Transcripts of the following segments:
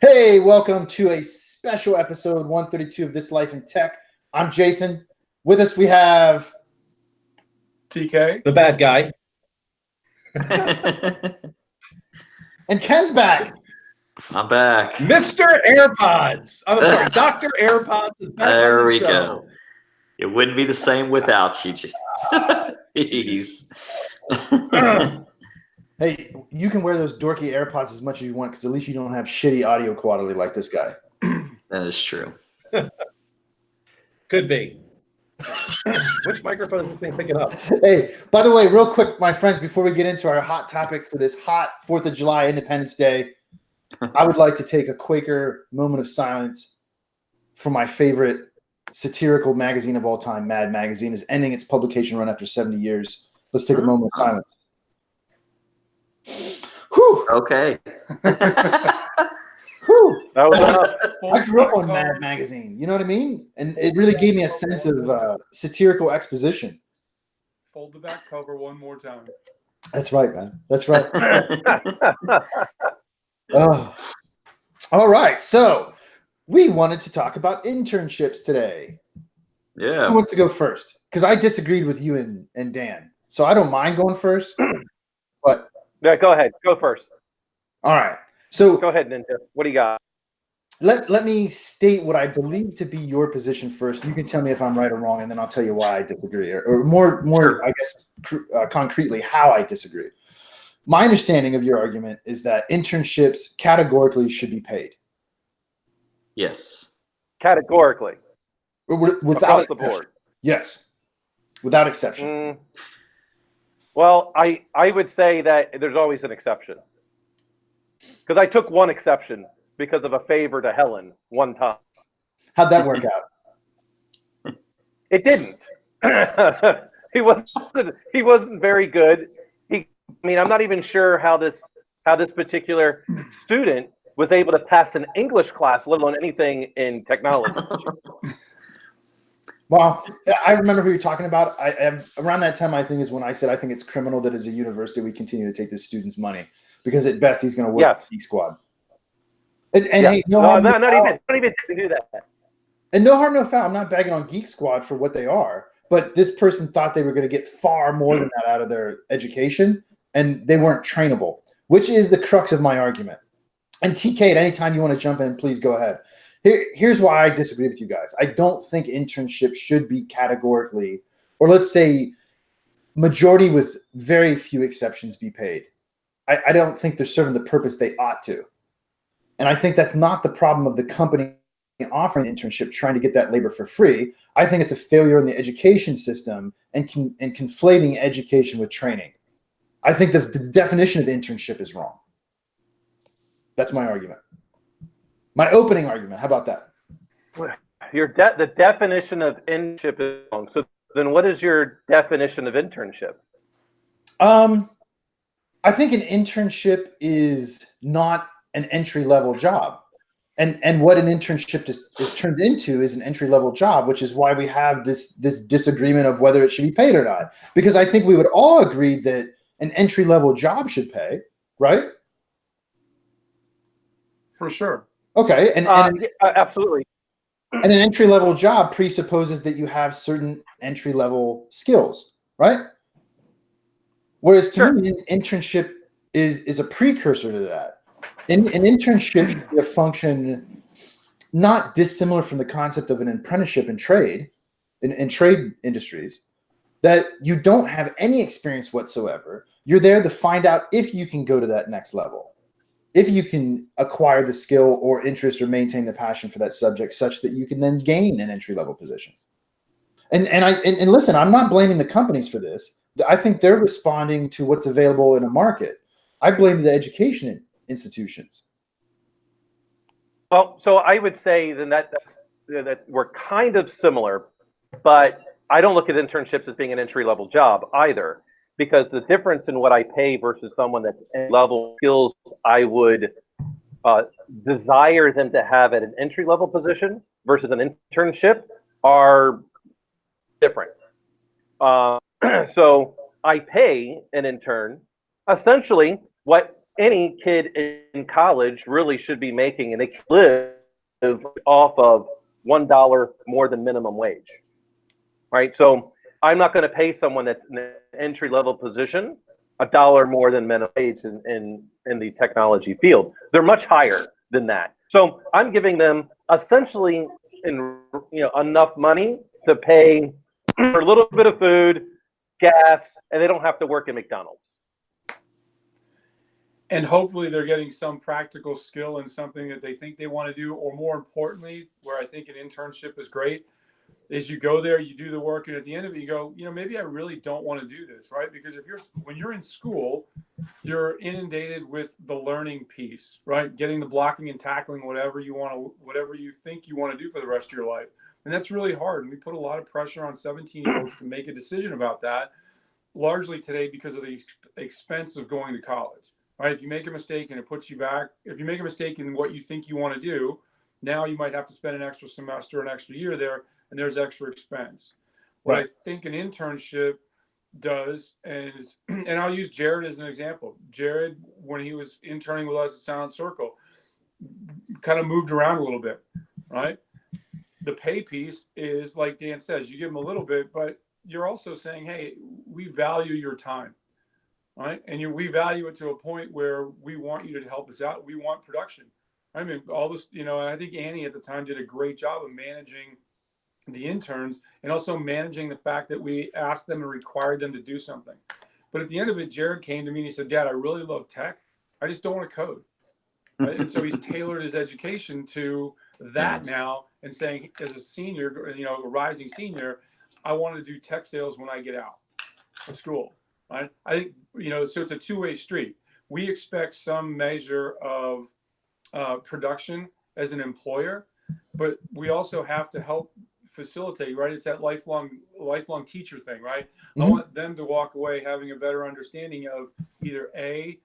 Hey, welcome to a special episode 132 of This Life in Tech. I'm Jason. With us we have TK, the bad guy. And Ken's back. I'm back. Mr. AirPods. I'm sorry, Dr. AirPods is back There on the we show. go. It wouldn't be the same without you. Jeez. Hey, you can wear those dorky AirPods as much as you want because at least you don't have shitty audio quality like this guy. That is true. Could be. Which microphone is this thing picking up? Hey, by the way, real quick, my friends, before we get into our hot topic for this hot 4th of July Independence Day, I would like to take a Quaker moment of silence for my favorite satirical magazine of all time, Mad Magazine, is ending its publication run after 70 years. Let's take a moment of silence. Whew. Okay. Whew. That was I grew up on Mad Magazine. You know what I mean? And it really gave me a sense of satirical exposition. Fold the back cover one more time. That's right, man. That's right. Oh. All right. So we wanted to talk about internships today. Yeah. Who wants to go first? Because I disagreed with you and Dan. So I don't mind going first. But yeah, go ahead. Go first. all right. So Go ahead, Ninja. What do you got? let me state what I believe to be your position first. You can tell me if I'm right or wrong, and then I'll tell you why I disagree, or more, Sure. I guess, concretely how I disagree. My understanding of your argument is that internships categorically should be paid. Yes. Categorically, Without across the board. Yes, without exception. Well, I would say that there's always an exception. Because I took one exception because of a favor to Helen one time. How'd that work out? It didn't. He wasn't very good. I'm not even sure how this particular student was able to pass an English class, let alone anything in technology. Well, I remember who you're talking about. Around that time, I think, is when I said I think it's criminal that as a university we continue to take this student's money because at best he's going to work with Geek Squad. And hey, not even to do that. And no harm, no foul. I'm not bagging on Geek Squad for what they are, but this person thought they were going to get far more than that out of their education, and they weren't trainable, which is the crux of my argument. And TK, at any time you want to jump in, please go ahead. Here's why I disagree with you guys. I don't think internships should be categorically, or let's say majority with very few exceptions, be paid. I don't think they're serving the purpose they ought to. And I think that's not the problem of the company offering an internship trying to get that labor for free. I think it's a failure in the education system and conflating education with training. I think the definition of internship is wrong. That's my argument. My opening argument. How about that? The definition of internship is wrong. So then what is your definition of internship? I think an internship is not an entry-level job. And what an internship is turned into is an entry-level job, which is why we have this disagreement of whether it should be paid or not. Because I think we would all agree that an entry-level job should pay, right? For sure. Okay. And absolutely. And an entry-level job presupposes that you have certain entry-level skills, right? Whereas to me, an internship is a precursor to that. An internship should be a function not dissimilar from the concept of an apprenticeship in trade industries, that you don't have any experience whatsoever. You're there to find out if you can go to that next level, if you can acquire the skill or interest or maintain the passion for that subject such that you can then gain an entry-level position. And listen, I'm not blaming the companies for this. I think they're responding to what's available in a market. I blame the education institutions. Well, so I would say then that we're kind of similar, but I don't look at internships as being an entry-level job either, because the difference in what I pay versus someone that's level skills I would desire them to have at an entry-level position versus an internship are different. So I pay an intern essentially what any kid in college really should be making, and they can live off of $1 more than minimum wage, right? So I'm not going to pay someone that's in an entry level position $1 more than minimum wage in the technology field. They're much higher than that. So I'm giving them essentially enough money to pay for a little bit of food, gas, and they don't have to work in McDonald's. And hopefully they're getting some practical skill in something that they think they want to do, or more importantly, where I think an internship is great, is you go there, you do the work, and at the end of it, you go, maybe I really don't want to do this, right? Because when you're in school, you're inundated with the learning piece, right? Getting the blocking and tackling, whatever you think you want to do for the rest of your life. And that's really hard. And we put a lot of pressure on 17-year-olds to make a decision about that, largely today because of the expense of going to college. Right? If you make a mistake and it puts you back, if you make a mistake in what you think you want to do, now you might have to spend an extra semester, an extra year there, and there's extra expense. What I think an internship does, and I'll use Jared as an example. Jared, when he was interning with us at Silent Circle, kind of moved around a little bit, right? The pay piece is, like Dan says, you give them a little bit, but you're also saying, hey, we value your time. Right. And we value it to a point where we want you to help us out. We want production. I mean, all this, and I think Annie at the time did a great job of managing the interns and also managing the fact that we asked them and required them to do something. But at the end of it, Jared came to me and he said, Dad, I really love tech. I just don't want to code. Right? And so he's tailored his education to that now and saying, as a senior, a rising senior, I want to do tech sales when I get out of school. Right? I think, so it's a two-way street. We expect some measure of production as an employer, but we also have to help facilitate, right? It's that lifelong teacher thing, right? Mm-hmm. I want them to walk away having a better understanding of either I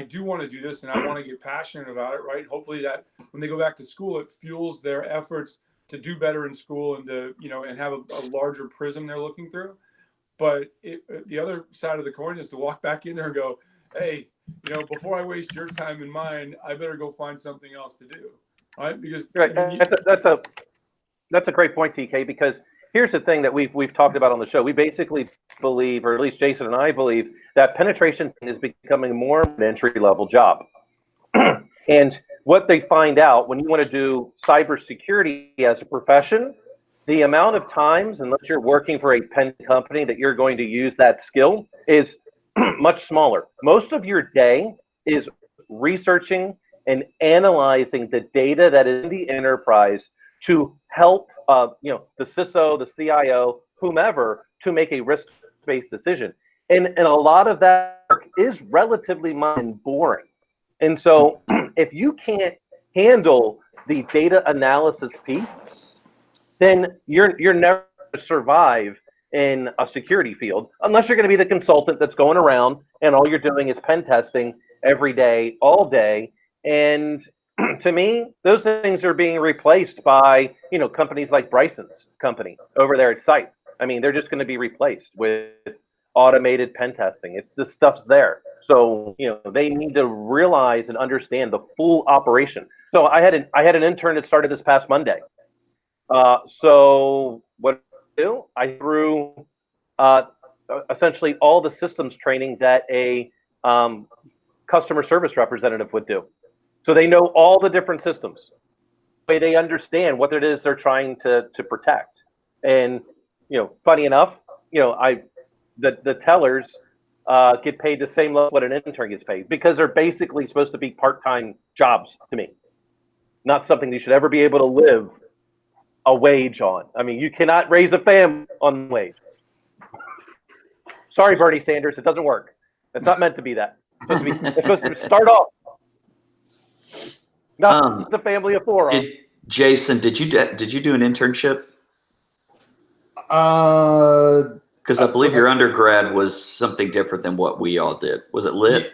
do want to do this and I want to get passionate about it, right? Hopefully that when they go back to school, it fuels their efforts to do better in school and to, and have a larger prism they're looking through. But the other side of the coin is to walk back in there and go, hey, before I waste your time and mine, I better go find something else to do, right? Because that's a great point, TK. Because here's the thing that we've talked about on the show. We basically believe, or at least Jason and I believe, that penetration is becoming more of an entry-level job. And what they find out when you want to do cybersecurity as a profession, the amount of times, unless you're working for a pen company, that you're going to use that skill is much smaller. Most of your day is researching and analyzing the data that is in the enterprise to help, the CISO, the CIO, whomever, to make a risk-based decision. And a lot of that work is relatively boring. And so if you can't handle the data analysis piece, then you're never going to survive in a security field unless you're going to be the consultant that's going around and all you're doing is pen testing every day, all day. And to me, those things are being replaced by, companies like Bryson's company over there at Site. I mean, they're just going to be replaced with automated pen testing. The stuff's there. So, they need to realize and understand the full operation. So I had an intern that started this past Monday. So what I do? I threw essentially all the systems training that a customer service representative would do. So they know all the different systems. They understand what it is they're trying to protect. And funny enough, the tellers get paid the same level what an intern gets paid because they're basically supposed to be part-time jobs to me, not something you should ever be able to live a wage on. I mean, you cannot raise a family on wage. Sorry, Bernie Sanders, it doesn't work. It's not meant to be that. It's supposed to start off. Not the family of four. Jason, did you do an internship? Because I believe your undergrad was something different than what we all did. Was it lit?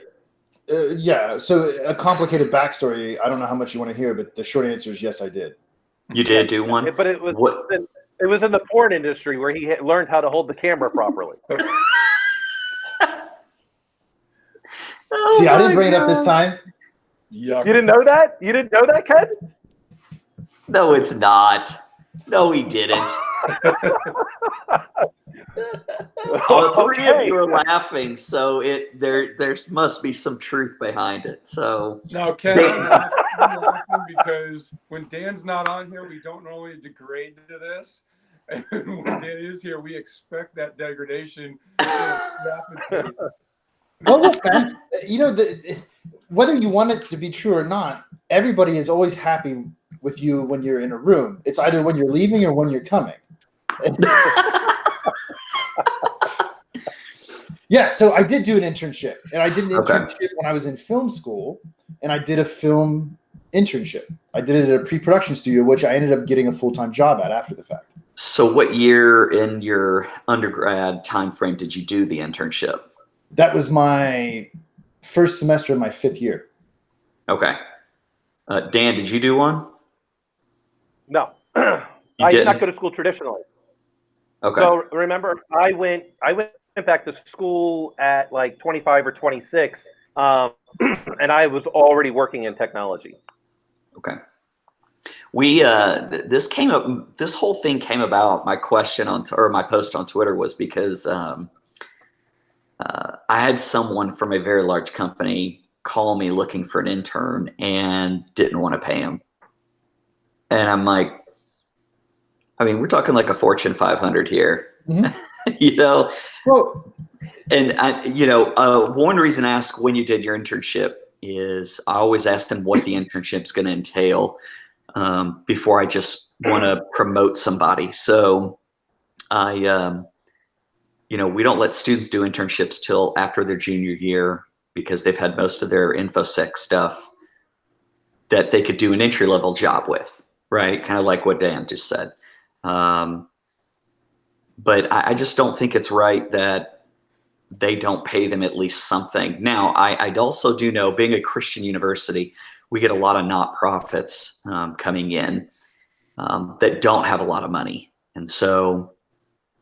Yeah. So a complicated backstory. I don't know how much you want to hear, but the short answer is yes, I did. You did do one? But it was it was in the porn industry where he learned how to hold the camera properly. See, I didn't bring it up this time. Yuck. You didn't know that? You didn't know that, Ken? No, it's not. No, he didn't. All three of you are laughing, so there must be some truth behind it. So No, Ken, I'm laughing because when Dan's not on here, we don't normally degrade to this. And when Dan is here, we expect that degradation to rapid pace. Well, look, man, you know, whether you want it to be true or not, everybody is always happy with you when you're in a room. It's either when you're leaving or when you're coming. Yeah, so I did do an internship, and I did an internship when I was in film school, and I did a film internship. I did it at a pre-production studio, which I ended up getting a full-time job at after the fact. So what year in your undergrad time frame did you do the internship? That was my first semester of my 5th year. Okay. Dan, did you do one? No. I did not go to school traditionally. Okay. So remember, I went back to school at like 25 or 26, and I was already working in technology. Okay. We this whole thing came about. My question or my post on Twitter was because I had someone from a very large company call me looking for an intern and didn't want to pay him. And I'm like, I mean, we're talking like a Fortune 500 here. Mm-hmm. You know, well, and one reason I ask when you did your internship is I always ask them what the internship's going to entail before I just want to promote somebody. So we don't let students do internships till after their junior year because they've had most of their InfoSec stuff that they could do an entry-level job with, right? Kind of like what Dan just said. But I just don't think it's right that they don't pay them at least something. Now, I also do know, being a Christian university, we get a lot of nonprofits coming in that don't have a lot of money. And so,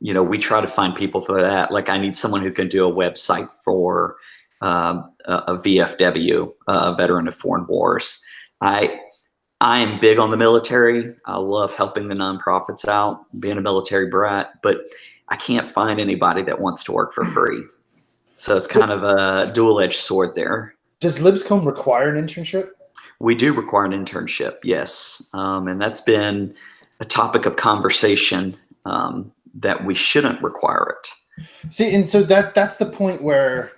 we try to find people for that. Like I need someone who can do a website for a VFW, a Veteran of Foreign Wars. I am big on the military. I love helping the nonprofits out, being a military brat, but I can't find anybody that wants to work for free. So it's kind of a dual-edged sword there. Does Lipscomb require an internship? We do require an internship, yes. And that's been a topic of conversation that we shouldn't require it. See, and so that's the point where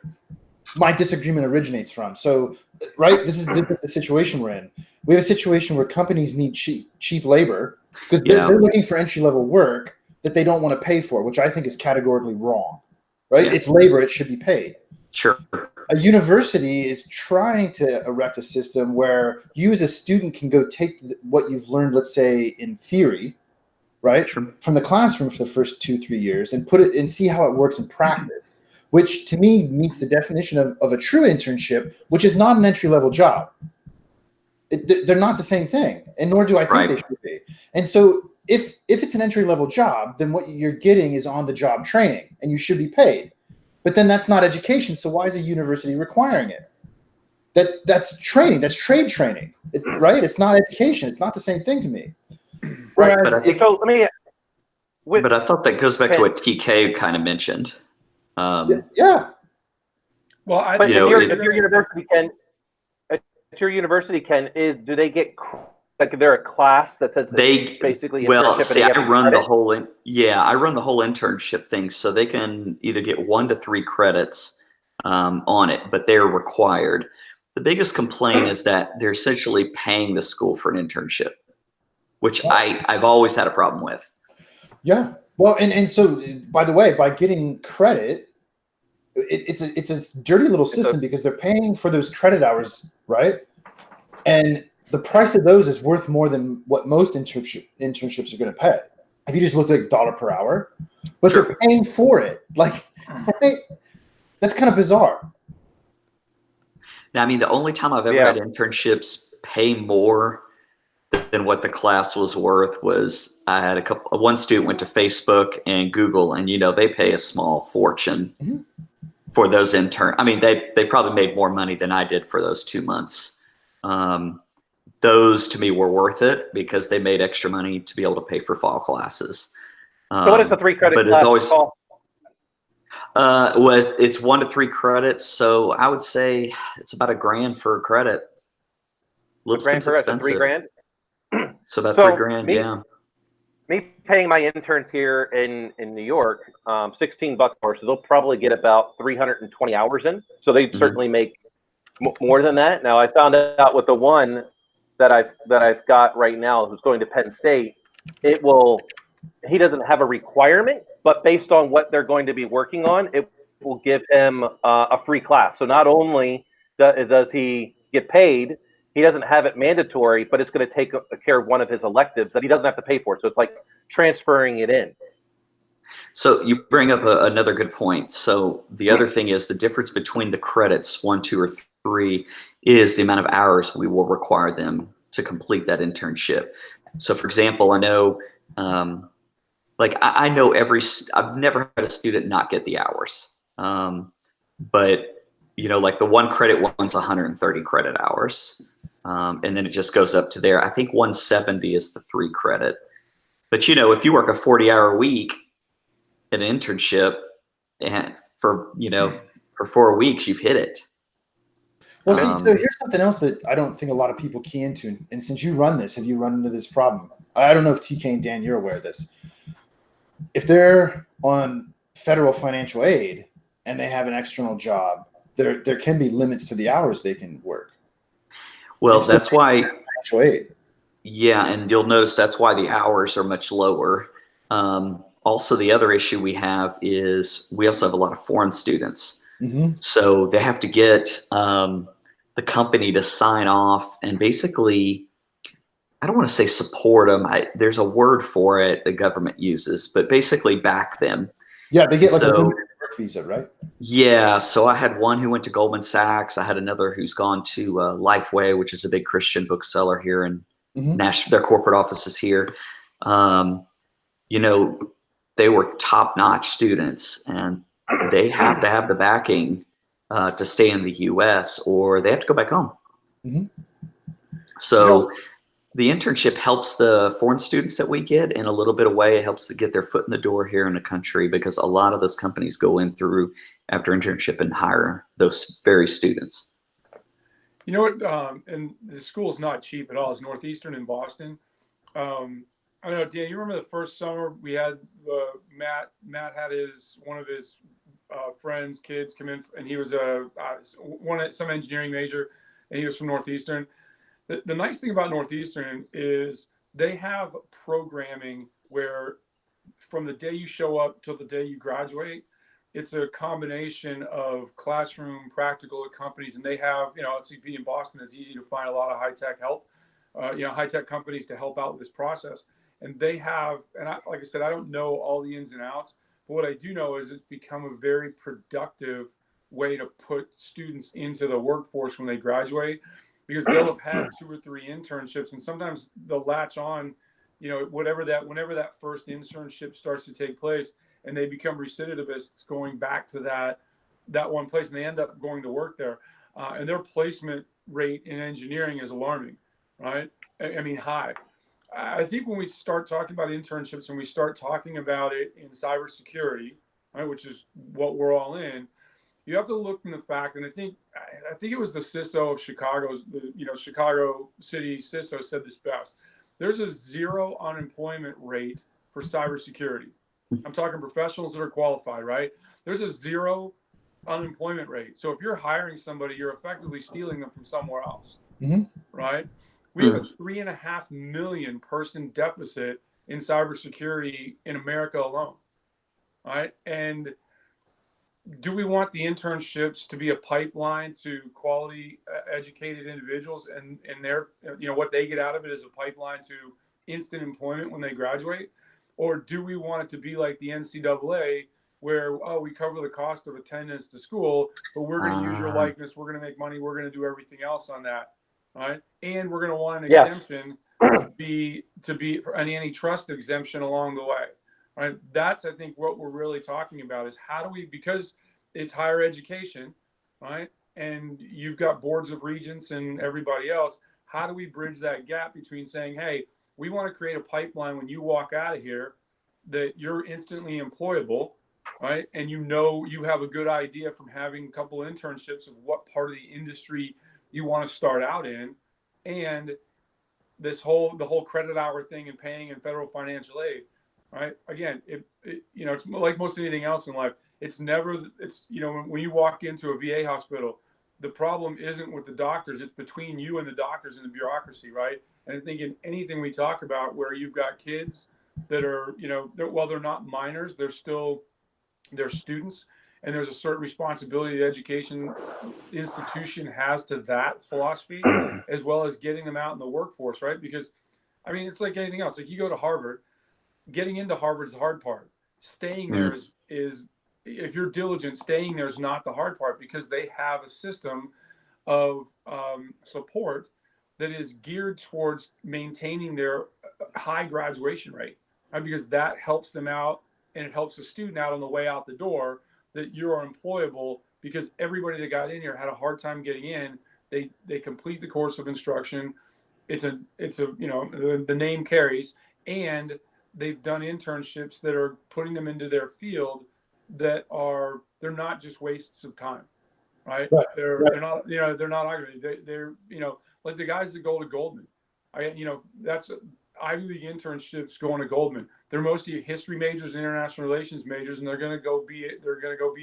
my disagreement originates from. So, right, this is the situation we're in. We have a situation where companies need cheap labor because they're looking for entry-level work that they don't want to pay for, which I think is categorically wrong, right? Yeah. It's labor. It should be paid. Sure. A university is trying to erect a system where you as a student can go take what you've learned, let's say, in theory, right, from the classroom for the first 2-3 years and put it and see how it works in practice, which to me meets the definition of a true internship, which is not an entry-level job. They're not the same thing, and nor do I think they should be. And so if it's an entry-level job, then what you're getting is on-the-job training, and you should be paid. But then that's not education, so why is a university requiring it? That's training. That's trade training, right? It's not education. It's not the same thing to me. Whereas, but I thought that goes back to what TK kind of mentioned. Yeah. Well, if your university can, do they get like they're a class that says they basically? Well, see, I run the whole internship thing, so they can either get 1 to 3 credits on it, but they're required. The biggest complaint is that they're essentially paying the school for an internship, which I've always had a problem with. Yeah. Well, and so, by the way, by getting credit, it's a dirty little system because they're paying for those credit hours, right? And the price of those is worth more than what most internships are going to pay. If you just look like $1 per hour, but they're paying for it. Like, right? That's kind of bizarre. Now, I mean, the only time I've ever had internships pay more than what the class was worth was I had one student went to Facebook and Google, and they pay a small fortune. Mm-hmm. for those I mean, they probably made more money than I did for those 2 months. Those to me were worth it because they made extra money to be able to pay for fall classes. So what is the 3 credit but class it's always, call? well, it's 1 to 3 credits. So I would say it's about $1,000 for a credit. Lipscomb's expensive. So $3,000. So about So $3,000, me- yeah. Me paying my interns here in New York, $16 more, so they'll probably get about 320 hours in. So they certainly make more than that. Now I found out with the one that I've got right now, who's going to Penn State, he doesn't have a requirement, but based on what they're going to be working on, it will give him a free class. So not only does he get paid, he doesn't have it mandatory, but it's going to take care of one of his electives that he doesn't have to pay for. So it's like transferring it in. So you bring up another good point. So the other thing is the difference between the credits, 1, 2, or 3, is the amount of hours we will require them to complete that internship. So for example, I know, I know I've never had a student not get the hours. But like the 1 credit one's 130 credit hours. And then it just goes up to there. I think 170 is the 3 credit. But if you work a 40-hour week in an internship and for 4 weeks, you've hit it. Well, see, so here's something else that I don't think a lot of people key into. And since you run this, have you run into this problem? I don't know if TK and Dan, you're aware of this. If they're on federal financial aid and they have an external job, there can be limits to the hours they can work. Well, that's why financial aid. Yeah, and you'll notice that's why the hours are much lower. Also, the other issue we have is we also have a lot of foreign students. So they have to get the company to sign off and basically, I don't want to say support them. There's a word for it the government uses, but basically back them. Yeah, they get like a limited work visa, right? Yeah, so I had one who went to Goldman Sachs. I had another who's gone to Lifeway, which is a big Christian bookseller here in Nashville. Their corporate office is here. They were top-notch students, and they have to have the backing to stay in the U.S. or they have to go back home. So the internship helps the foreign students that we get in a little bit of way. It helps to get their foot in the door here in the country because a lot of those companies go in through after internship and hire those very students. You know what? And the school's not cheap at all. It's Northeastern in Boston. I don't know, Dan, you remember the first summer we had Matt had one of his friends, kids come in, and he was some engineering major, and he was from Northeastern. The nice thing about Northeastern is they have programming where from the day you show up till the day you graduate, it's a combination of classroom, practical at companies, and they have, LCP in Boston, it's easy to find a lot of high-tech help, high-tech companies to help out with this process. And they have, like I said, I don't know all the ins and outs, but what I do know is it's become a very productive way to put students into the workforce when they graduate, because they'll have had 2 or 3 internships, and sometimes they'll latch on, whenever that first internship starts to take place, and they become recidivists going back to that one place, and they end up going to work there, and their placement rate in engineering is alarming, right? I mean, high. I think when we start talking about internships and we start talking about it in cybersecurity, right, which is what we're all in, you have to look from the fact, and I think it was the CISO of Chicago, Chicago City CISO said this best. There's a 0 unemployment rate for cybersecurity. I'm talking professionals that are qualified, right? There's a 0 unemployment rate. So if you're hiring somebody, you're effectively stealing them from somewhere else, right? We have a 3.5 million person deficit in cybersecurity in America alone, right? And do we want the internships to be a pipeline to quality educated individuals and their, what they get out of it is a pipeline to instant employment when they graduate? Or do we want it to be like the NCAA where, we cover the cost of attendance to school, but we're going to use your likeness, we're going to make money, we're going to do everything else on that, right? And we're going to want an exemption to be an antitrust exemption along the way. Right. That's, I think, what we're really talking about is how do we, because it's higher education, right? And you've got boards of regents and everybody else. How do we bridge that gap between saying, hey, we want to create a pipeline when you walk out of here that you're instantly employable, right? And you have a good idea from having a couple of internships of what part of the industry you want to start out in, and the whole credit hour thing and paying in federal financial aid, right? Again, it's like most anything else in life. It's when you walk into a VA hospital, the problem isn't with the doctors, it's between you and the doctors and the bureaucracy, right? And I think in anything we talk about where you've got kids that are, they're not minors, they're students, and there's a certain responsibility the education institution has to that philosophy, as well as getting them out in the workforce, right? Because, I mean, it's like anything else. Like you go to Harvard, getting into Harvard is the hard part. Staying there is if you're diligent, staying there is not the hard part, because they have a system of support that is geared towards maintaining their high graduation rate, right? Because that helps them out, and it helps the student out on the way out the door, that you are employable, because everybody that got in here had a hard time getting in. They complete the course of instruction. It's a the name carries, and they've done internships that are putting them into their field that they're not just wastes of time, right? They're not they're not arguing. They're like the guys that go to Goldman. That's Ivy League internships going to Goldman. They're mostly history majors and international relations majors, and they're going to go be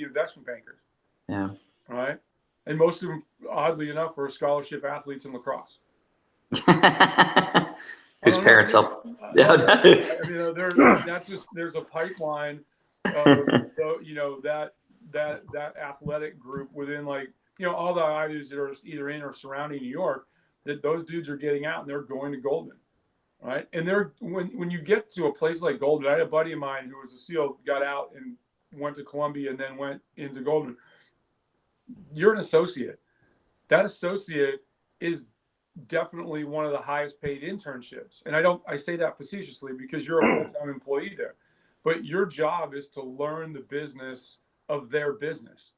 investment bankers. Yeah. Right. And most of them, oddly enough, are scholarship athletes in lacrosse. Whose parents help. There's a pipeline of that athletic group within all the Ivies that are either in or surrounding New York, that those dudes are getting out and they're going to Goldman. Right. And when you get to a place like Goldman, I had a buddy of mine who was a SEAL, got out and went to Columbia and then went into Goldman. You're an associate. That associate is definitely one of the highest paid internships. And I say that facetiously because you're a full-time employee there, but your job is to learn the business of their business,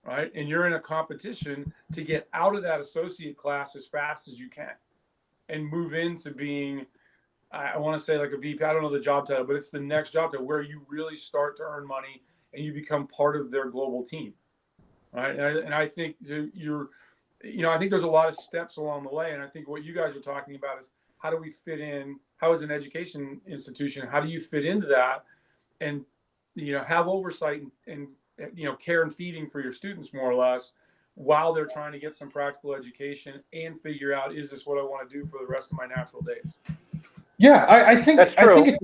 right? And you're in a competition to get out of that associate class as fast as you can and move into being, I want to say like a VP. I don't know the job title, but it's the next job title where you really start to earn money and you become part of their global team, right? And I think I think there's a lot of steps along the way. And I think what you guys are talking about is how do we fit in? How is an education institution? How do you fit into that and have oversight and care and feeding for your students more or less, while they're trying to get some practical education and figure out, is this what I want to do for the rest of my natural days? Yeah, I think That's true.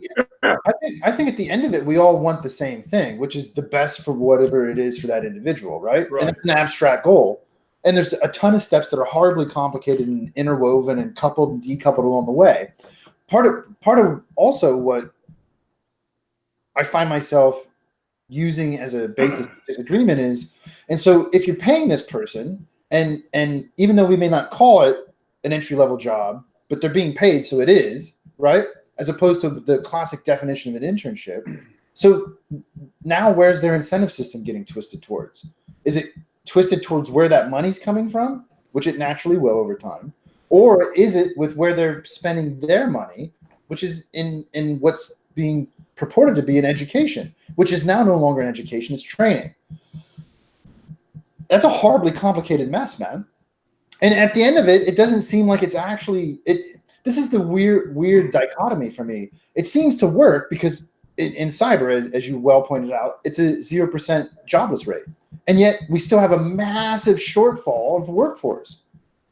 I think at the end of it, we all want the same thing, which is the best for whatever it is for that individual, right? And it's an abstract goal. And there's a ton of steps that are horribly complicated and interwoven and coupled and decoupled along the way. Part of also what I find myself using as a basis of disagreement is, and so if you're paying this person, and even though we may not call it an entry-level job, but they're being paid, so it is, right? As opposed to the classic definition of an internship. So now where's their incentive system getting twisted towards? Is it twisted towards where that money's coming from, which it naturally will over time? Or is it with where they're spending their money, which is in what's being purported to be an education, which is now no longer an education, it's training. That's a horribly complicated mess, man. And at the end of it, it doesn't seem like it's actually it. This is the weird dichotomy for me. It seems to work because in cyber, as you well pointed out, it's a 0% jobless rate. And yet we still have a massive shortfall of workforce.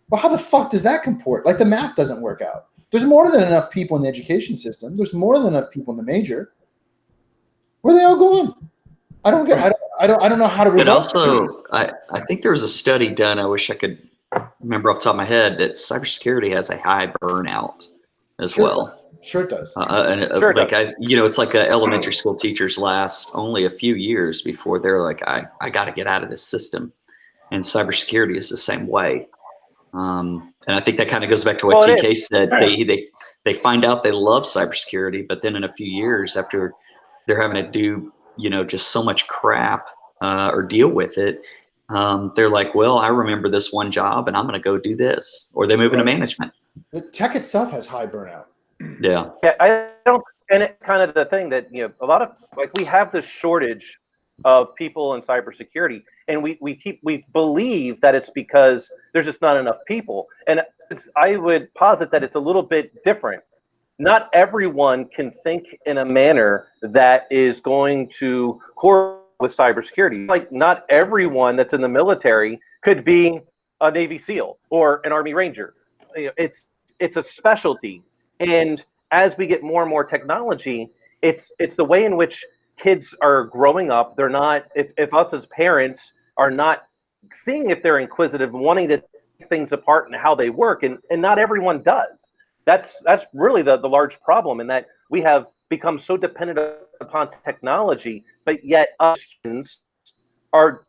Well, how the fuck does that comport? Like the math doesn't work out. There's more than enough people in the education system. There's more than enough people in the major. Where are they all going? I don't know how to resolve it. But also, I think there was a study done. I wish I could remember off the top of my head that cybersecurity has a high burnout as well. Sure it does. It's like elementary school teachers last only a few years before they're like, I got to get out of this system. And cybersecurity is the same way. And I think that kind of goes back to what TK said. They find out they love cybersecurity, but then in a few years after they're having to do, just so much crap or deal with it, they're like, well, I remember this one job and I'm going to go do this, or they move into management. The tech itself has high burnout. Yeah. Yeah, I don't, and it's kind of the thing that, you know, a lot of, like, we have this shortage of people in cybersecurity, and we believe that it's because there's just not enough people. And I would posit that it's a little bit different. Not everyone can think in a manner that is going to correlate with cybersecurity. Like, not everyone that's in the military could be a Navy SEAL or an Army Ranger. You know, it's a specialty. And as we get more and more technology, it's the way in which kids are growing up. They're not, if us as parents are not seeing if they're inquisitive, wanting to take things apart and how they work, and not everyone does. That's really the large problem, in that we have become so dependent upon technology, but yet us humans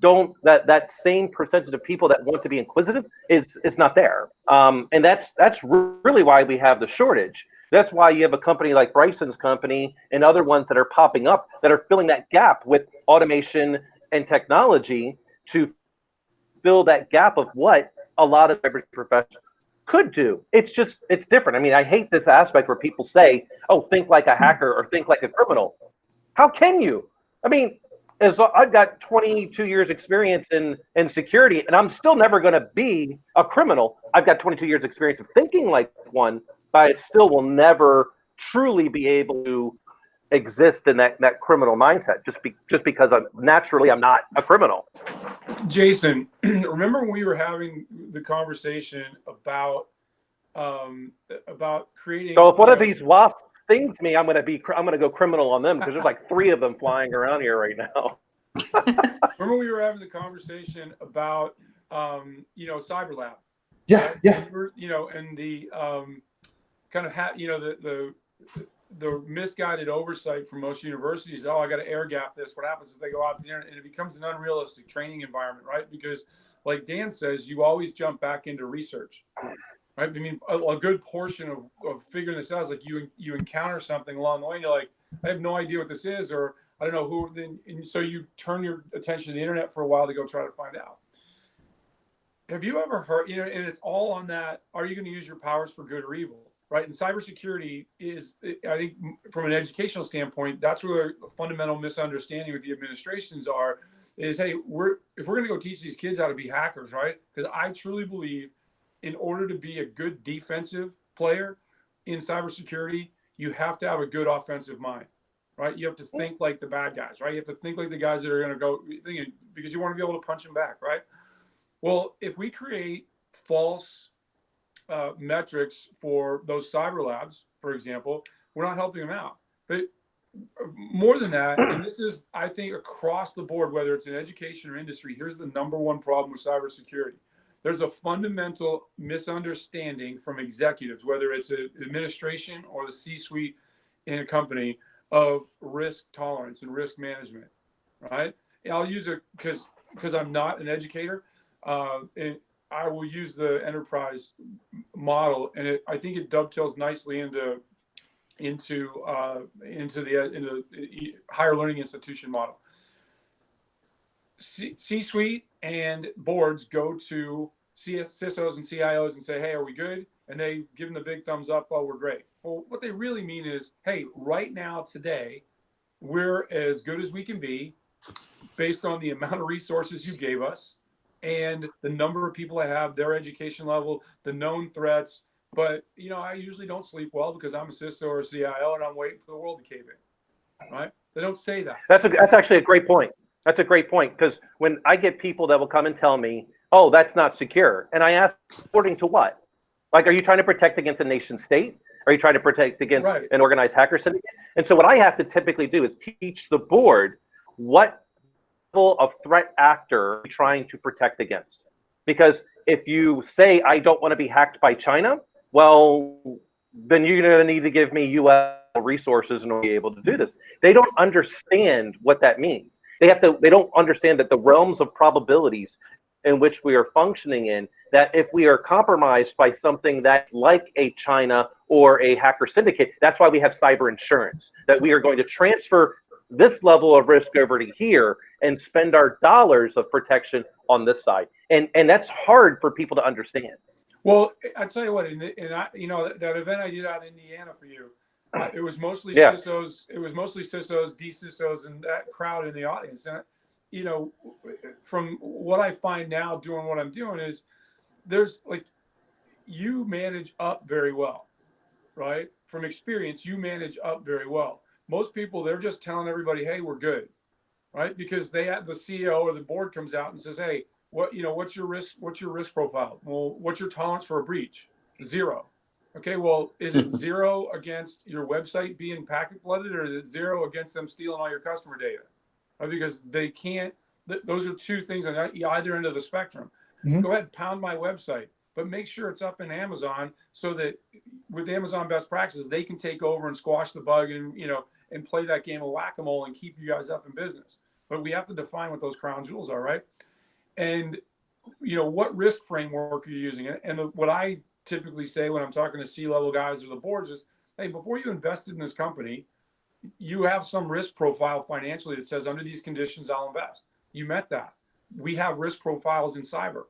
don't, that same percentage of people that want to be inquisitive is not there. And that's really why we have the shortage. That's why you have a company like Bryson's company and other ones that are popping up that are filling that gap with automation and technology to fill that gap of what a lot of cyber professionals could do. It's different. I mean, I hate this aspect where people say, oh, think like a hacker or think like a criminal. How can you? I mean, I've got 22 years experience in security, and I'm still never going to be a criminal. I've got 22 years experience of thinking like one, but I still will never truly be able to exist in that criminal mindset just because I'm not a criminal. Jason, remember when we were having the conversation about creating? So if one of these wasps stings me, I'm gonna go criminal on them, because there's like 3 of them flying around here right now. Remember we were having the conversation about Cyber Lab. Yeah, right? yeah. And the kind of the misguided oversight from most universities. Oh, I got to air gap this. What happens if they go out to the internet? And it becomes an unrealistic training environment, right? Because, like Dan says, you always jump back into research, right? I mean, a good portion of figuring this out is like you encounter something along the way, and you're like, I have no idea what this is, or I don't know who. And so you turn your attention to the internet for a while to go try to find out. Have you ever heard? And it's all on that. Are you going to use your powers for good or evil? Right. And cybersecurity is, I think, from an educational standpoint, that's where a fundamental misunderstanding with the administrations is, hey, if we're going to go teach these kids how to be hackers, right? Because I truly believe in order to be a good defensive player in cybersecurity, you have to have a good offensive mind, right? You have to think like the bad guys, right? You have to think like the guys that are going to go thinking, because you want to be able to punch them back, right? Well, if we create false metrics for those cyber labs, for example, we're not helping them out. But more than that, and this is, I think, across the board, whether it's in education or industry, here's the number one problem with cybersecurity. There's a fundamental misunderstanding from executives, whether it's an administration or the C-suite in a company, of risk tolerance and risk management, right? And I'll use it because I'm not an educator. And I will use the enterprise model, and I think it dovetails nicely into the higher learning institution model. C-suite and boards go to CISOs and CIOs and say, "Hey, are we good?" And they give them the big thumbs up. "Oh, we're great." Well, what they really mean is, "Hey, right now, today, we're as good as we can be, based on the amount of resources you gave us, and the number of people I have, their education level, the known threats. But, I usually don't sleep well because I'm a CISO or a CIO and I'm waiting for the world to cave in," right? They don't say that. That's actually a great point. That's a great point, because when I get people that will come and tell me, oh, that's not secure, and I ask, according to what? Like, are you trying to protect against a nation state? Are you trying to protect against an organized hacker syndicate? And so what I have to typically do is teach the board what level of threat actor you're trying to protect against. Because if you say, I don't want to be hacked by China, well, then you're going to need to give me U.S. resources in order to be able to do this. They don't understand what that means. They don't understand that the realms of probabilities in which we are functioning in, that if we are compromised by something that's like a China or a hacker syndicate, that's why we have cyber insurance, that we are going to transfer this level of risk over to here and spend our dollars of protection on this side. And that's hard for people to understand. Well, I tell you what, that event I did out in Indiana for you, it was mostly Yeah. CISOs. It was mostly CISOs, DCISOs, and that crowd in the audience. And from what I find now doing what I'm doing is there's like, you manage up very well, right? From experience, you manage up very well. Most people, they're just telling everybody, hey, we're good, right? Because the CEO or the board comes out and says, hey, what's your risk profile? Well, what's your tolerance for a breach? 0. Okay, well, is it 0 against your website being packet flooded, or is it 0 against them stealing all your customer data? Right? Because they can't, those are two things on either end of the spectrum. Mm-hmm. Go ahead, pound my website, but make sure it's up in Amazon so that with Amazon best practices, they can take over and squash the bug and play that game of whack-a-mole and keep you guys up in business. But we have to define what those crown jewels are, right? And, what risk framework are you using? And what I typically say when I'm talking to C-level guys or the boards is, hey, before you invested in this company, you have some risk profile financially that says under these conditions, I'll invest. You met that. We have risk profiles in cyber,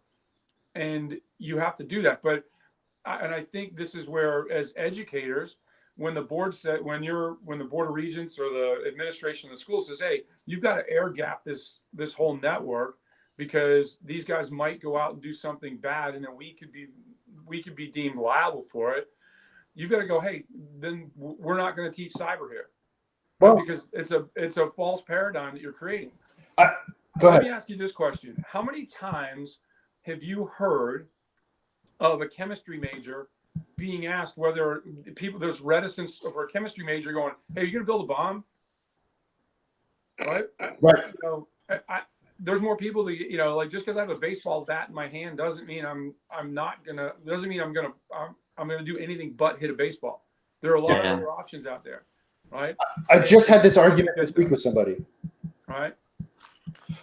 and you have to do that. But I think this is where, as educators, when the board when the board of regents or the administration of the school says, hey, you've got to air gap this whole network because these guys might go out and do something bad, and then we could be deemed liable for it. You've got to go, hey, then we're not going to teach cyber here, well, because it's a false paradigm that you're creating. Let me ask you this question: how many times have you heard of a chemistry major being asked whether there's reticence for a chemistry major going, hey, are you going to build a bomb? Right. There's more people that, like, just because I have a baseball bat in my hand doesn't mean I'm going to do anything but hit a baseball. There are a lot of other options out there. Right. I just had this argument this week with somebody. Right.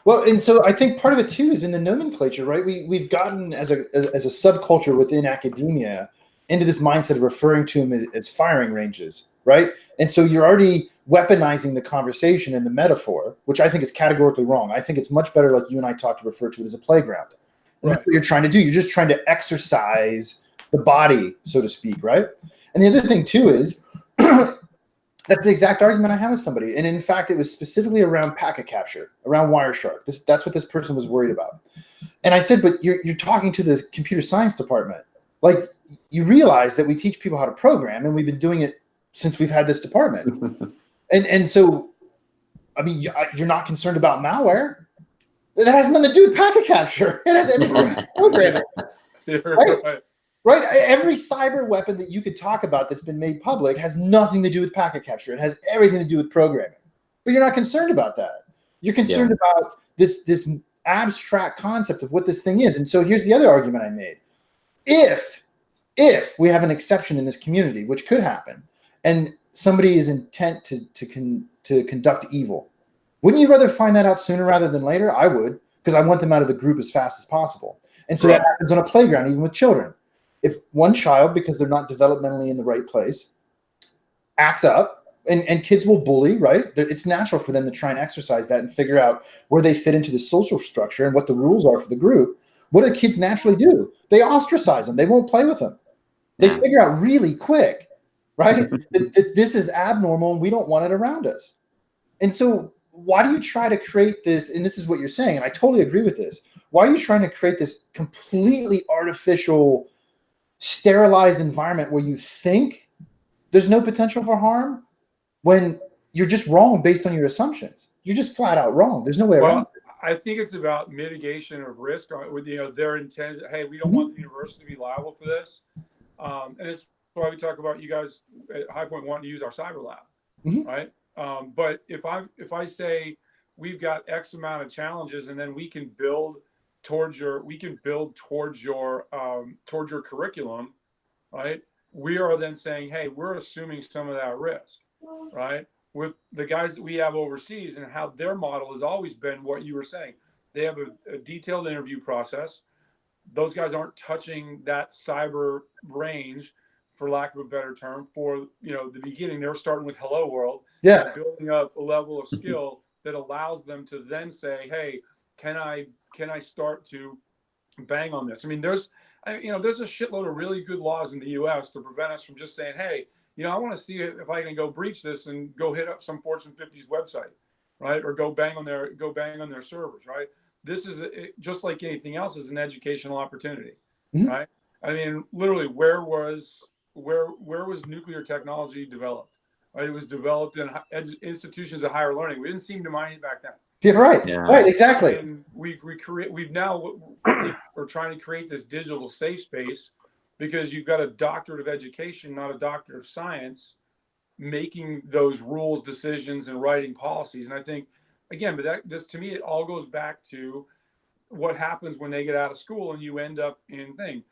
Well, and so I think part of it too is in the nomenclature, right? We've gotten as a subculture within academia into this mindset of referring to them as firing ranges, right? And so you're already weaponizing the conversation and the metaphor, which I think is categorically wrong. I think it's much better, like you and I talked, to refer to it as a playground. And that's what you're trying to do. You're just trying to exercise the body, so to speak, right? And the other thing too is that's the exact argument I had with somebody. And in fact, it was specifically around packet capture, around Wireshark. That's what this person was worried about. And I said, but you're talking to the computer science department. Like, you realize that we teach people how to program, and we've been doing it since we've had this department. and so, I mean, you're not concerned about malware. That has nothing to do with packet capture. It has everything to do with programming. Right? Right? Every cyber weapon that you could talk about that's been made public has nothing to do with packet capture. It has everything to do with programming. But you're not concerned about that. You're concerned about this abstract concept of what this thing is. And so here's the other argument I made. If we have an exception in this community, which could happen, and somebody is intent to conduct evil, wouldn't you rather find that out sooner rather than later? I would, because I want them out of the group as fast as possible. And so that happens on a playground, even with children. If one child, because they're not developmentally in the right place, acts up, and kids will bully, right? It's natural for them to try and exercise that and figure out where they fit into the social structure and what the rules are for the group. What do kids naturally do? They ostracize them. They won't play with them. They figure out really quick, right, that this is abnormal and we don't want it around us. And so why do you try to create this? And this is what you're saying, and I totally agree with this. Why are you trying to create this completely artificial, sterilized environment where you think there's no potential for harm when you're just wrong based on your assumptions? You're just flat out wrong. There's no way around it. I think it's about mitigation of risk with their intent. Hey, we don't want the university to be liable for this, and it's why we talk about you guys at High Point wanting to use our cyber lab, right? But if I say we've got X amount of challenges, and then we can build towards your curriculum, right? We are then saying, hey, we're assuming some of that risk, right? With the guys that we have overseas and how their model has always been what you were saying. They have a detailed interview process. Those guys aren't touching that cyber range for lack of a better term, for the beginning. They were starting with hello world, Yeah. building up a level of skill that allows them to then say, hey, can I start to bang on this? I mean, there's a shitload of really good laws in the U.S. to prevent us from just saying, hey, I want to see if I can go breach this and go hit up some Fortune 50's website, right? Or go bang on their servers, right? This is just like anything else, is an educational opportunity, right? I mean, literally, where was nuclear technology developed? Right? It was developed in institutions of higher learning. We didn't seem to mind it back then. Yeah, right. Yeah. Right. Exactly. And we're trying to create this digital safe space because you've got a doctorate of education, not a doctorate of science, making those rules, decisions, and writing policies. And I think, again, to me, it all goes back to what happens when they get out of school and you end up in thing.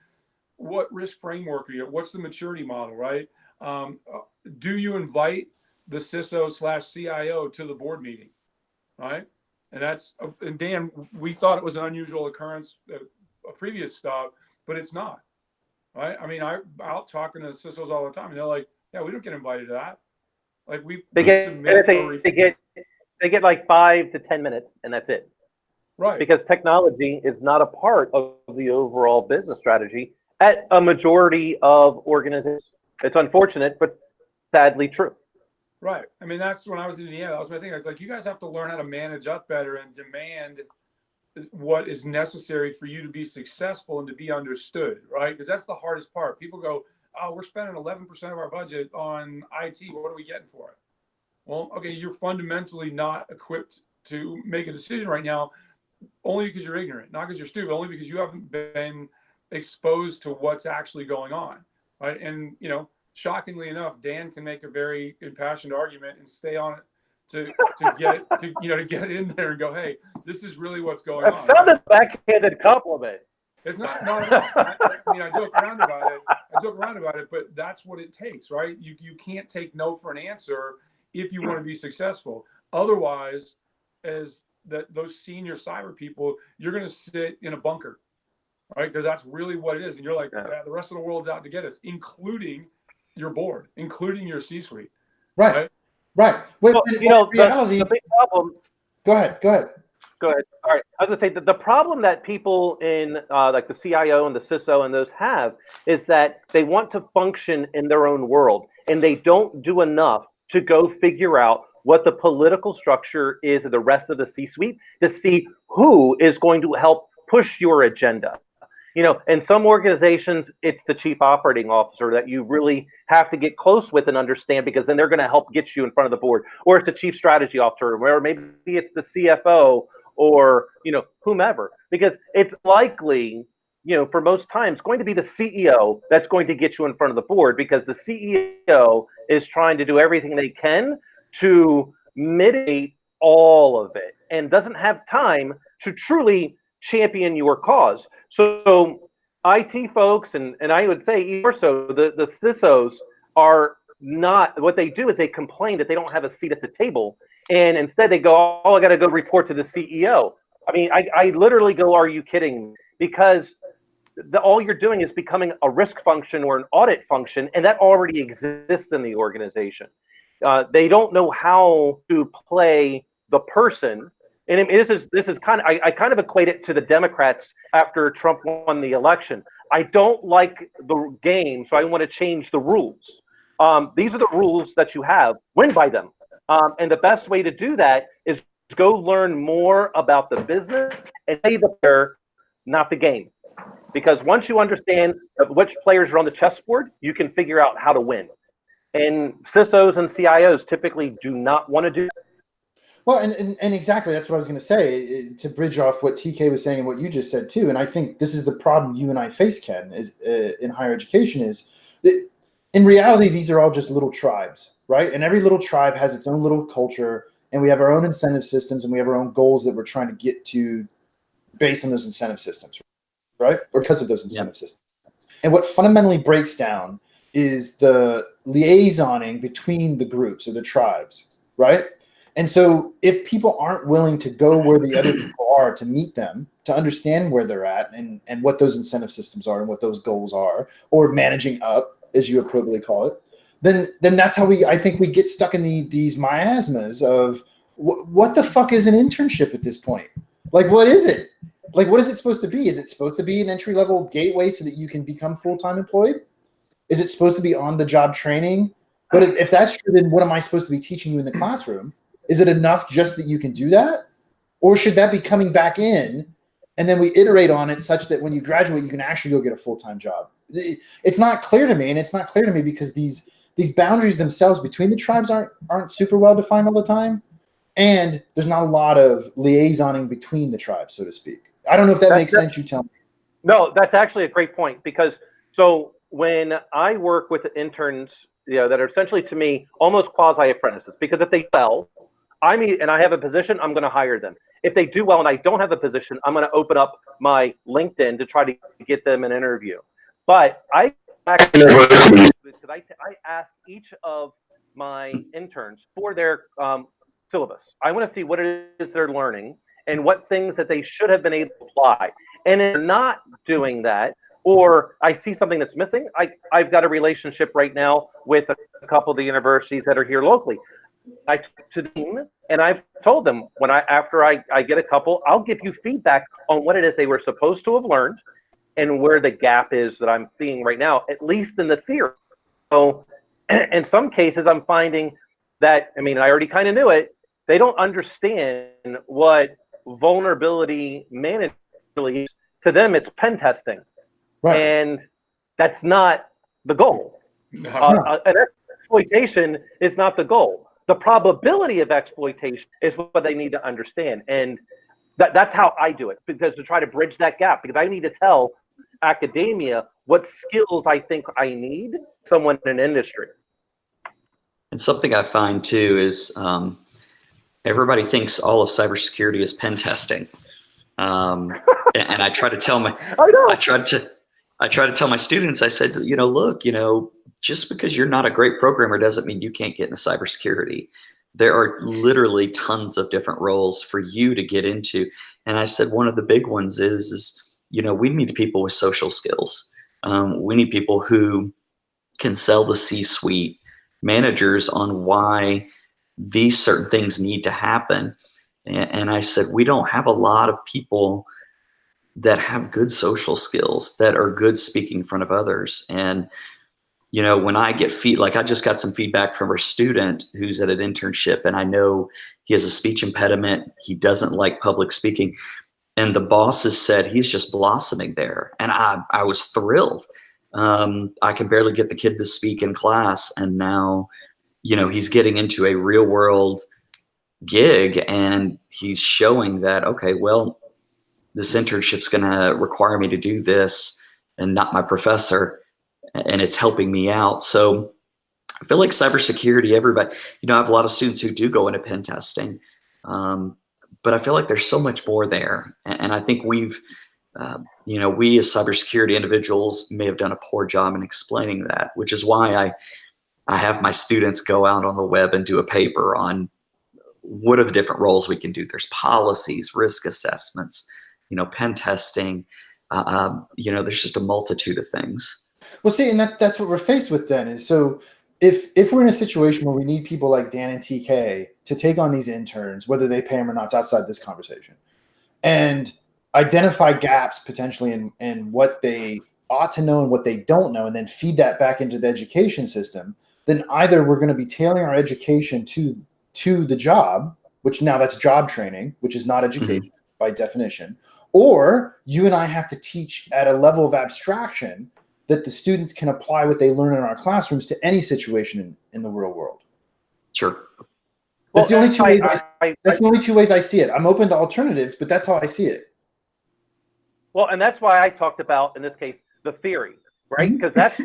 What risk framework are you? What's the maturity model, right? Do you invite the CISO/CIO to the board meeting, right? And Dan, we thought it was an unusual occurrence, a previous stop, but it's not, right? I mean, I'm out talking to CISOs all the time, and they're like, "Yeah, we don't get invited to that." Like they get like 5 to 10 minutes, and that's it. Right. Because technology is not a part of the overall business strategy at a majority of organizations. It's unfortunate, but sadly true. Right. I mean, that's when I was in Indiana. That was my thing. I was like, you guys have to learn how to manage up better and demand what is necessary for you to be successful and to be understood, right? Because that's the hardest part. People go, oh, we're spending 11% of our budget on IT. What are we getting for it? Well, okay, you're fundamentally not equipped to make a decision right now, only because you're ignorant, not because you're stupid, only because you haven't been exposed to what's actually going on, right? And, shockingly enough, Dan can make a very impassioned argument and stay on it to get in there and go, hey, this is really what's going on. That sounded backhanded compliment. It's not at all. I mean, I joke around about it, but that's what it takes, right? You can't take no for an answer if you want to be successful. Otherwise, as those senior cyber people, you're going to sit in a bunker, right? Because that's really what it is. And you're like, the rest of the world's out to get us, including your board, including your C-suite. Right. Wait, well, reality, the big problem. Go ahead. All right. I was going to say that the problem that people in like the CIO and the CISO and those have is that they want to function in their own world, and they don't do enough to go figure out what the political structure is of the rest of the C-suite to see who is going to help push your agenda. In some organizations, it's the chief operating officer that you really have to get close with and understand, because then they're going to help get you in front of the board. Or it's the chief strategy officer, or maybe it's the CFO, or whomever. Because it's likely, for most times, going to be the CEO that's going to get you in front of the board, because the CEO is trying to do everything they can to mitigate all of it and doesn't have time to truly champion your cause. So IT folks, and I would say even more so, the CISOs are not, what they do is they complain that they don't have a seat at the table. And instead they go, oh, I got to go report to the CEO. I mean, I literally go, are you kidding me? Because all you're doing is becoming a risk function or an audit function, and that already exists in the organization. They don't know how to play the person. And this is kind of, I kind of equate it to the Democrats after Trump won the election. I don't like the game, so I want to change the rules. These are the rules that you have. Win by them. And the best way to do that is go learn more about the business and play the player, not the game. Because once you understand which players are on the chessboard, you can figure out how to win. And CISOs and CIOs typically do not want to do that. Well, and exactly, that's what I was going to say, to bridge off what TK was saying and what you just said too. And I think this is the problem you and I face, Ken, is in higher education, is that in reality, these are all just little tribes, right? And every little tribe has its own little culture, and we have our own incentive systems, and we have our own goals that we're trying to get to based on those incentive systems, right? Or because of those incentive systems. And what fundamentally breaks down is the liaisoning between the groups or the tribes, right? And so if people aren't willing to go where the other people are to meet them, to understand where they're at and what those incentive systems are and what those goals are, or managing up, as you appropriately call it, then that's how I think we get stuck in these miasmas of what the fuck is an internship at this point? Like, what is it? Like, what is it supposed to be? Is it supposed to be an entry-level gateway so that you can become full-time employed? Is it supposed to be on-the-job training? But if that's true, then what am I supposed to be teaching you in the classroom? Is it enough just that you can do that? Or should that be coming back in, and then we iterate on it such that when you graduate, you can actually go get a full-time job? It's not clear to me, and it's not clear to me because these boundaries themselves between the tribes aren't super well defined all the time, and there's not a lot of liaisoning between the tribes, so to speak. I don't know if that makes sense. You tell me. No, that's actually a great point, because so when I work with interns, that are essentially to me almost quasi apprentices, because if they sell, and I have a position, I'm going to hire them. If they do well and I don't have a position, I'm going to open up my LinkedIn to try to get them an interview. But I actually, because I ask each of my interns for their syllabus. I want to see what it is they're learning and what things that they should have been able to apply. And if they're not doing that, or I see something that's missing, I've got a relationship right now with a couple of the universities that are here locally. I talk to them and I've told them after I get a couple, I'll give you feedback on what it is they were supposed to have learned and where the gap is that I'm seeing right now, at least in the theory. So in some cases, I'm finding that, I already kind of knew it, they don't understand what vulnerability management is. To them, it's pen testing. Right. And that's not the goal. No. An exploitation is not the goal. The probability of exploitation is what they need to understand. And that's how I do it, because to try to bridge that gap, because I need to tell academia what skills I think I need someone in industry. And something I find too is everybody thinks all of cybersecurity is pen testing. And I try to tell I try to tell my students, I said, look, just because you're not a great programmer doesn't mean you can't get into cybersecurity. There are literally tons of different roles for you to get into. And I said, one of the big ones is we need people with social skills. We need people who can sell the C-suite managers on why these certain things need to happen. And I said, we don't have a lot of people that have good social skills, that are good speaking in front of others. And, when I get I just got some feedback from a student who's at an internship, and I know he has a speech impediment. He doesn't like public speaking. And the bosses said he's just blossoming there. And I was thrilled. I can barely get the kid to speak in class. And now, he's getting into a real world gig, and he's showing that, okay, well, this internship's going to require me to do this and not my professor, and it's helping me out. So I feel like cybersecurity, everybody, I have a lot of students who do go into pen testing, but I feel like there's so much more there. And I think we as cybersecurity individuals may have done a poor job in explaining that, which is why I have my students go out on the web and do a paper on what are the different roles we can do. There's policies, risk assessments, pen testing, there's just a multitude of things. Well, see, and that's what we're faced with then is, so if we're in a situation where we need people like Dan and TK to take on these interns, whether they pay them or not, it's outside this conversation, and identify gaps potentially in what they ought to know and what they don't know, and then feed that back into the education system, then either we're going to be tailoring our education to the job, which now that's job training, which is not education by definition, or you and I have to teach at a level of abstraction that the students can apply what they learn in our classrooms to any situation in the real world. Sure. That's the only two ways. That's the only two ways I see it. I'm open to alternatives, but that's how I see it. Well, and that's why I talked about, in this case, the theory, right? Because that's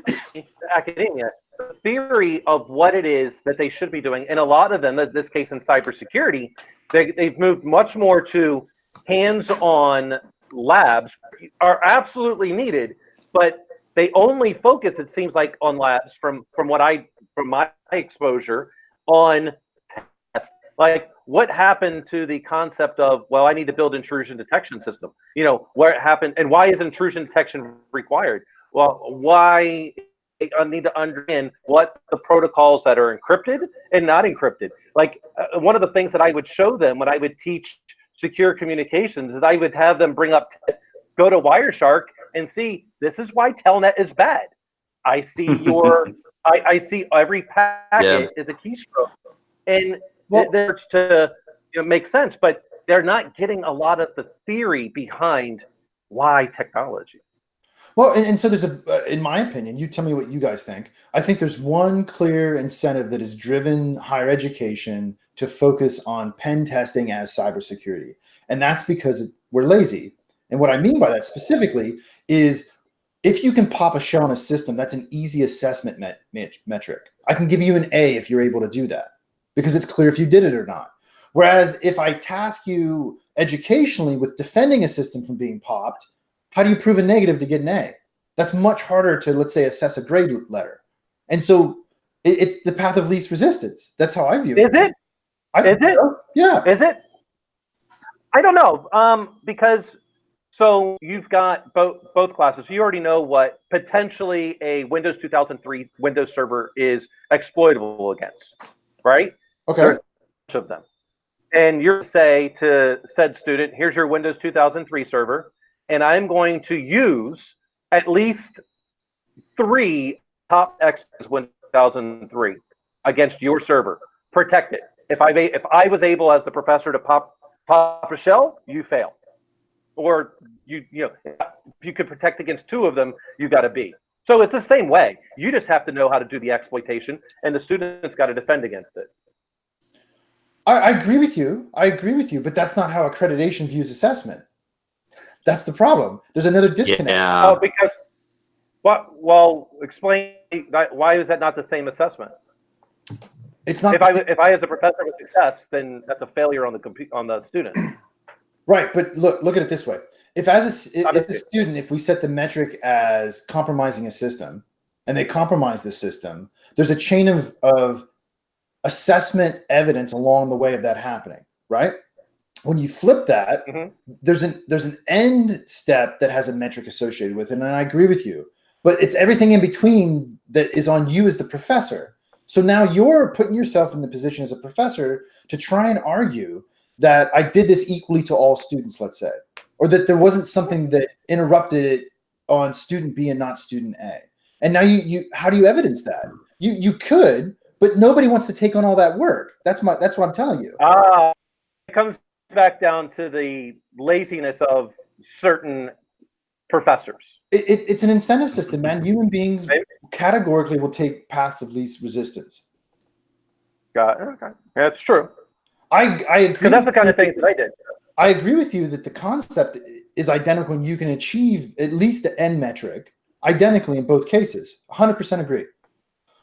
academia. The theory of what it is that they should be doing, and a lot of them, in this case in cybersecurity, they've moved much more to hands-on labs are absolutely needed, but they only focus, it seems like, on labs from my exposure on tests. Like, what happened to the concept of, well, I need to build intrusion detection system? Where it happened, and why is intrusion detection required? Well, why need to understand what the protocols that are encrypted and not encrypted. Like one of the things that I would show them when I would teach secure communications is I would have them go to Wireshark and see, this is why Telnet is bad. I see I see every packet is a keystroke, and there's to make sense, but they're not getting a lot of the theory behind why technology. Well, and so there's in my opinion, you tell me what you guys think. I think there's one clear incentive that has driven higher education to focus on pen testing as cybersecurity. And that's because we're lazy. And what I mean by that specifically is if you can pop a shell on a system, that's an easy assessment metric. I can give you an A if you're able to do that because it's clear if you did it or not. Whereas if I task you educationally with defending a system from being popped, how do you prove a negative to get an A? That's much harder to, let's say, assess a grade letter. And so it's the path of least resistance. That's how I view it. Is it? Is it? Yeah. Is it? I don't know. Because so you've got both classes. You already know what potentially a Windows 2003 Windows server is exploitable against, right? Okay. There's a bunch of them. And you're say to said student, here's your Windows 2003 server, and I'm going to use at least 3 top X Windows 2003 against your server. Protect it. If I was able as the professor to pop a shell, you fail. Or if you could protect against 2 of them, you got a B. So it's the same way. You just have to know how to do the exploitation, and the student's got to defend against it. I agree with you. But that's not how accreditation views assessment. That's the problem. There's another disconnect. Yeah. Oh, because well, explain why is that not the same assessment? It's not. If I as a professor with success, then that's a failure on the student. Right, but look at it this way. If a student, if we set the metric as compromising a system, and they compromise the system, there's a chain of assessment evidence along the way of that happening, right? When you flip that, there's an end step that has a metric associated with it, and I agree with you. But it's everything in between that is on you as the professor. So now you're putting yourself in the position as a professor to try and argue that I did this equally to all students, let's say, or that there wasn't something that interrupted it on student B and not student A. And now you how do you evidence that? You could, but nobody wants to take on all that work. That's what I'm telling you. It comes back down to the laziness of certain professors. It's an incentive system, man. Human beings categorically will take paths of least resistance. Got it. Okay. That's true. I agree. Because that's the kind of things that I did. I agree with you that the concept is identical and you can achieve at least the end metric identically in both cases. 100% agree.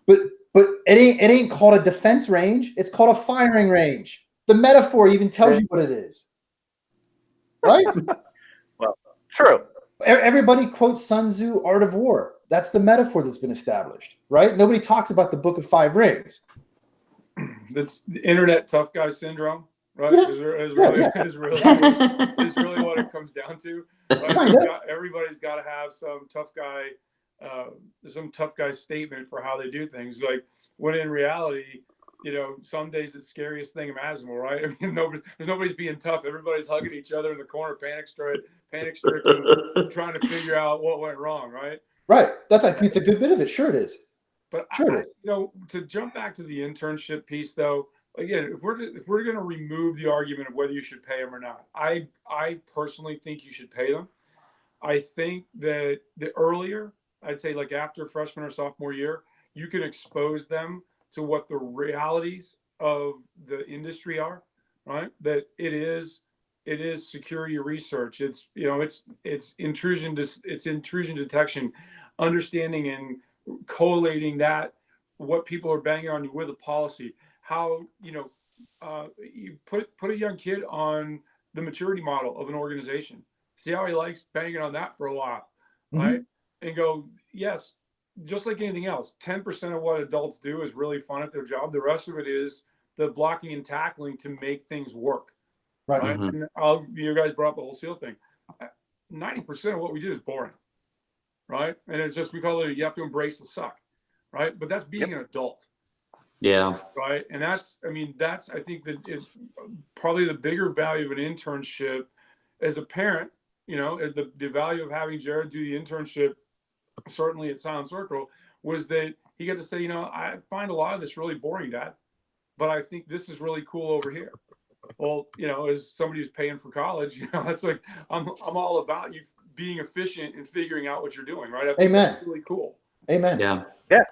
But it ain't called a defense range. It's called a firing range. The metaphor even tells you what it is. Right? Well, true. Everybody quotes Sun Tzu, Art of War. That's the metaphor that's been established, right? Nobody talks about the Book of 5 Rings. That's the internet tough guy syndrome, right? Yeah. Is really what it comes down to. Everybody's got to have some tough guy statement for how they do things. Like when in reality, some days it's scariest thing imaginable, right? I mean, nobody's being tough. Everybody's hugging each other in the corner, panic stricken, trying to figure out what went wrong, right? Right. I think it's a good bit of it. Sure it is. But sure it is. To jump back to the internship piece, though, again, if we're going to remove the argument of whether you should pay them or not, I personally think you should pay them. I think that the earlier, I'd say like after freshman or sophomore year, you can expose them to what the realities of the industry are, right? That it is security research. It's intrusion detection, understanding and collating that what people are banging on you with a policy. How you put a young kid on the maturity model of an organization. See how he likes banging on that for a while, right? And go, yes. Just like anything else, 10% of what adults do is really fun at their job. The rest of it is the blocking and tackling to make things work. Right. And you guys brought up the whole SEAL thing. 90% of what we do is boring. Right. And it's just you have to embrace the suck. right? But that's being an adult. Yeah. Right. And that's, I mean, that's, I think that it's probably the bigger value of an internship as a parent, you know, the value of having Jared do the internship, certainly at Silent Circle, was that he got to say, you know, I find a lot of this really boring, Dad, but I think this is really cool over here. Well, you know, as somebody who's paying for college, you know, it's like, I'm all about you being efficient and figuring out what you're doing. Right. I think Amen. that's really cool. Amen. Yeah. Yeah.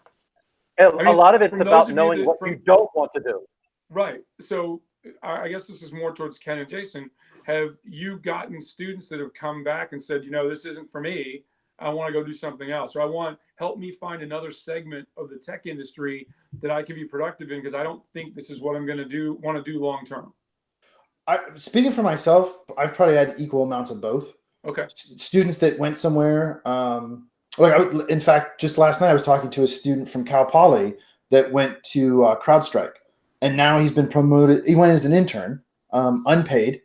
A mean, lot of it's from those about of you knowing that- what from- you don't want to do. Right. So I guess this is more towards Ken and Jason. Have you gotten students that have come back and said, you know, this isn't for me. I want to go do something else, or help me find another segment of the tech industry that I can be productive in, because I don't think this is what I'm going to want to do long term. Speaking for myself, I've probably had equal amounts of both. Okay. Students that went somewhere. In fact, just last night I was talking to a student from Cal Poly that went to CrowdStrike, and now he's been promoted. He went as an intern, unpaid,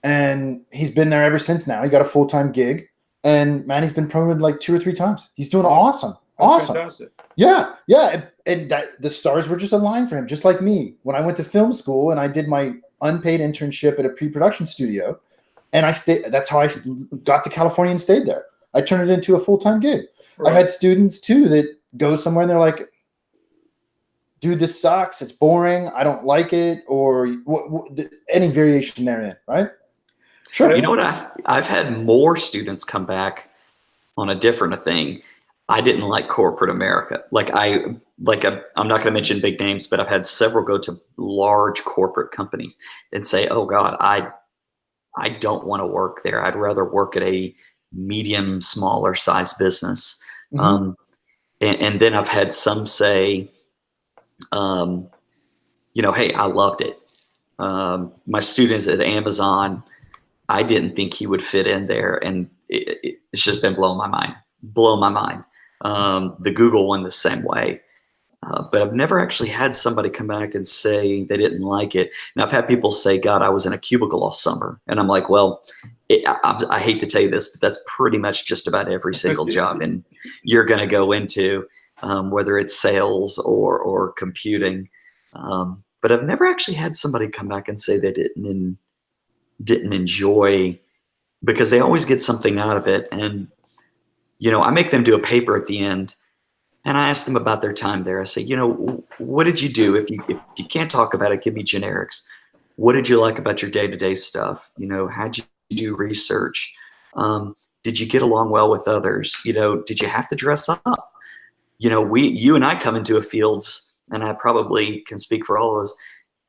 and he's been there ever since. Now he got a full-time gig, and man, he's been promoted like 2 or 3 times. He's doing awesome. That's Awesome. fantastic. Yeah. And that the stars were just aligned for him, just like me. When I went to film school and I did my unpaid internship at a pre-production studio, and I stayed. That's how I got to California and stayed there. I turned it into a full-time gig. Right. I've had students too that go somewhere and they're like, dude, this sucks. It's boring. I don't like it, or any variation therein, right? Sure. You know what? I've had more students come back on a different thing. I didn't like corporate America. I'm not going to mention big names, but I've had several go to large corporate companies and say, "Oh God, I don't want to work there. I'd rather work at a medium, smaller size business." Mm-hmm. And then I've had some say, you know, hey, I loved it. My students at Amazon, I didn't think he would fit in there, and it's just been blowing my mind. The Google one the same way. But I've never actually had somebody come back and say they didn't like it. Now, I've had people say, God, I was in a cubicle all summer. And I'm like, well, I hate to tell you this, but that's pretty much just about every single job. And you're going to go into, whether it's sales or computing. But I've never actually had somebody come back and say they didn't enjoy, because they always get something out of it. And, you know, I make them do a paper at the end. And I asked them about their time there. I say, you know, what did you do? If you can't talk about it, give me generics. What did you like about your day-to-day stuff? You know, how'd you do research? Did you get along well with others? You know, did you have to dress up? You know, you and I come into a field, and I probably can speak for all of us,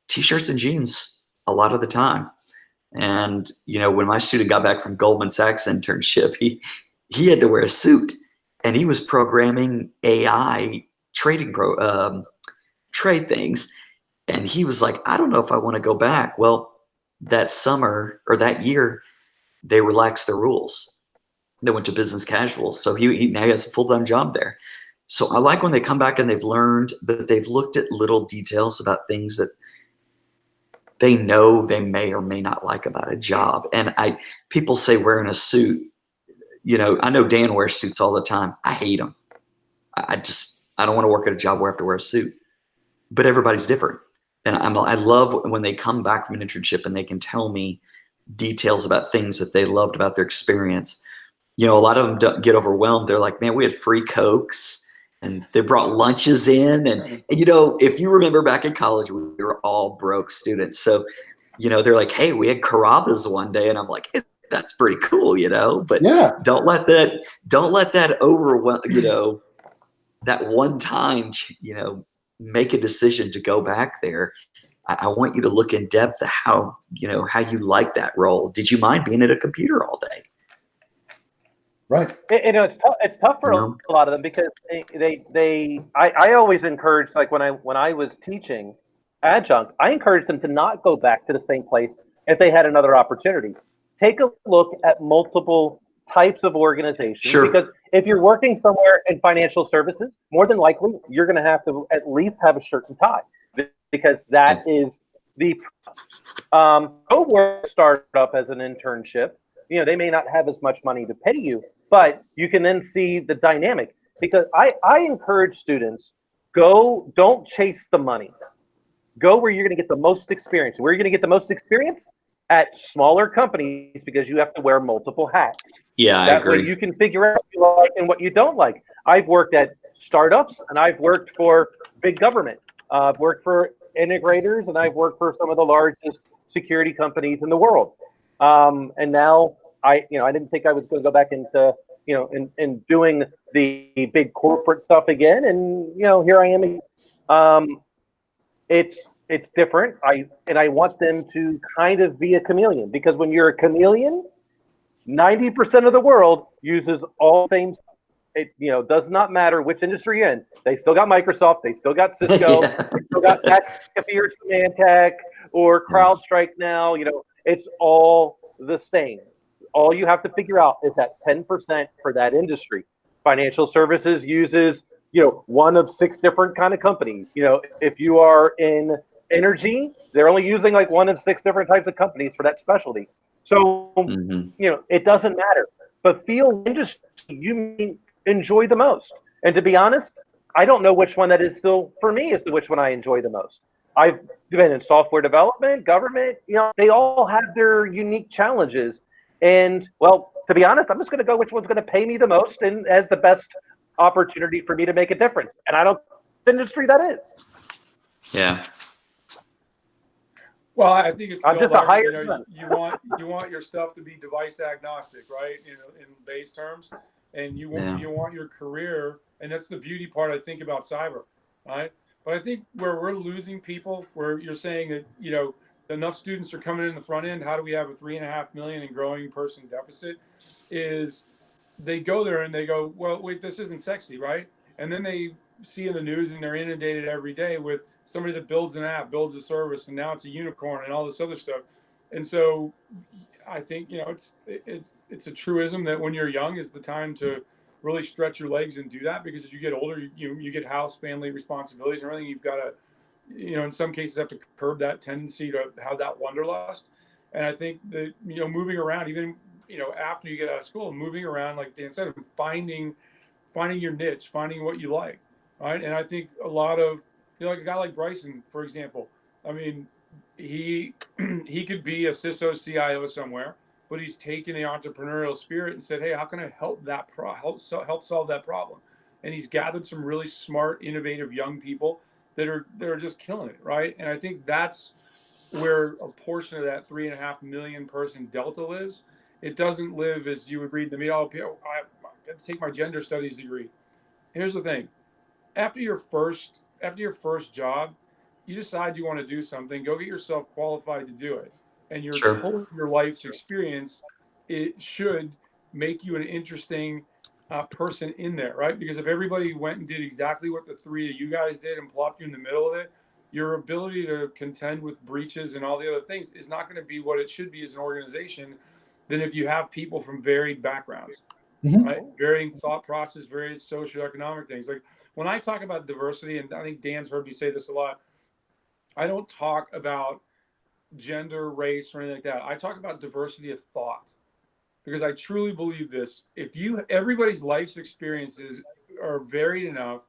t-shirts and jeans a lot of the time. And, you know, when my student got back from Goldman Sachs internship, he had to wear a suit. And he was programming AI trade things. And he was like, I don't know if I want to go back. Well, that summer or that year, they relaxed the rules. They went to business casual. So he now has a full-time job there. So I like when they come back and they've learned, but they've looked at little details about things that they know they may or may not like about a job. And people say wearing a suit. You know, I know Dan wears suits all the time. I hate them. I don't want to work at a job where I have to wear a suit. But everybody's different. And I love when they come back from an internship and they can tell me details about things that they loved about their experience. You know, a lot of them get overwhelmed. They're like, man, we had free Cokes and they brought lunches in. And you know, if you remember back in college, we were all broke students. So, you know, they're like, hey, we had Carrabba's one day. And I'm like, that's pretty cool, you know, but Yeah. don't let that overwhelm, you know, that one time, you know, make a decision to go back there. I want you to look in depth at how you like that role. Did you mind being at a computer all day? Right. You know, it's tough for a lot of them, because I always encourage, like when I was teaching adjunct, I encouraged them to not go back to the same place if they had another opportunity. Take a look at multiple types of organizations, Sure. Because if you're working somewhere in financial services, more than likely you're going to have to at least have a shirt and tie, because that is the co-work startup as an internship. You know, they may not have as much money to pay you, but you can then see the dynamic. because I encourage students, don't chase the money. Go where you're going to get the most experience. Where you're going to get the most experience? At smaller companies, because you have to wear multiple hats. Yeah, I That way agree. you can figure out what you like and what you don't like. I've worked at startups and I've worked for big government. I've worked for integrators and I've worked for some of the largest security companies in the world. And now I didn't think I was going to go back into, in doing the big corporate stuff again. And, here I am. It's different. I want them to kind of be a chameleon, because when you're a chameleon, 90% of the world uses all the same. It does not matter which industry you're in. They still got Microsoft. They still got Cisco. Yeah. They still got McAfee or Symantec or CrowdStrike now. It's all the same. All you have to figure out is that 10% for that industry. Financial services uses one of 6 different kind of companies. If you are in energy, they're only using like one of 6 different types of companies for that specialty. So Mhm. it doesn't matter. But field industry you enjoy the most. And to be honest, I don't know which one that is still for me is which one I enjoy the most. I've been in software development, government. They all have their unique challenges. And well, to be honest, I'm just going to go which one's going to pay me the most and has the best opportunity for me to make a difference. And I don't industry that is. Yeah. Well, I think it's I'm just a higher you want your stuff to be device agnostic, right? In base terms, and you want your career, and that's the beauty part I think about cyber, right? But I think where we're losing people, where you're saying that enough students are coming in the front end. How do we have a 3.5 million and growing person deficit? Is they go there and they go, well, wait, this isn't sexy, right? And then they see in the news and they're inundated every day with somebody that builds an app, builds a service, and now it's a unicorn and all this other stuff. And so I think it's a truism that when you're young is the time to really stretch your legs and do that, because as you get older, you get house, family responsibilities and everything. You've got to, in some cases, have to curb that tendency to have that wanderlust. And I think that moving around, even after you get out of school, moving around, like Dan said, finding your niche, finding what you like, right? And I think a lot of like a guy like Bryson, for example. I mean, he could be a CISO, CIO somewhere, but he's taken the entrepreneurial spirit and said, "Hey, how can I help that help solve that problem?" And he's gathered some really smart, innovative young people that are just killing it, right? And I think that's where a portion of that 3.5 million person delta lives. It doesn't live as you would read in the media. Oh, I got to take my gender studies degree. Here's the thing: after your first job, you decide you want to do something. Go get yourself qualified to do it, and your Sure. total your life's experience, it should make you an interesting person in there, right? Because if everybody went and did exactly what the 3 of you guys did and plopped you in the middle of it, your ability to contend with breaches and all the other things is not going to be what it should be as an organization. Than if you have people from varied backgrounds, right? Varying thought process, various socioeconomic things. Like when I talk about diversity, and I think Dan's heard me say this a lot, I don't talk about gender, race, or anything like that. I talk about diversity of thought, because I truly believe this. Everybody's life's experiences are varied enough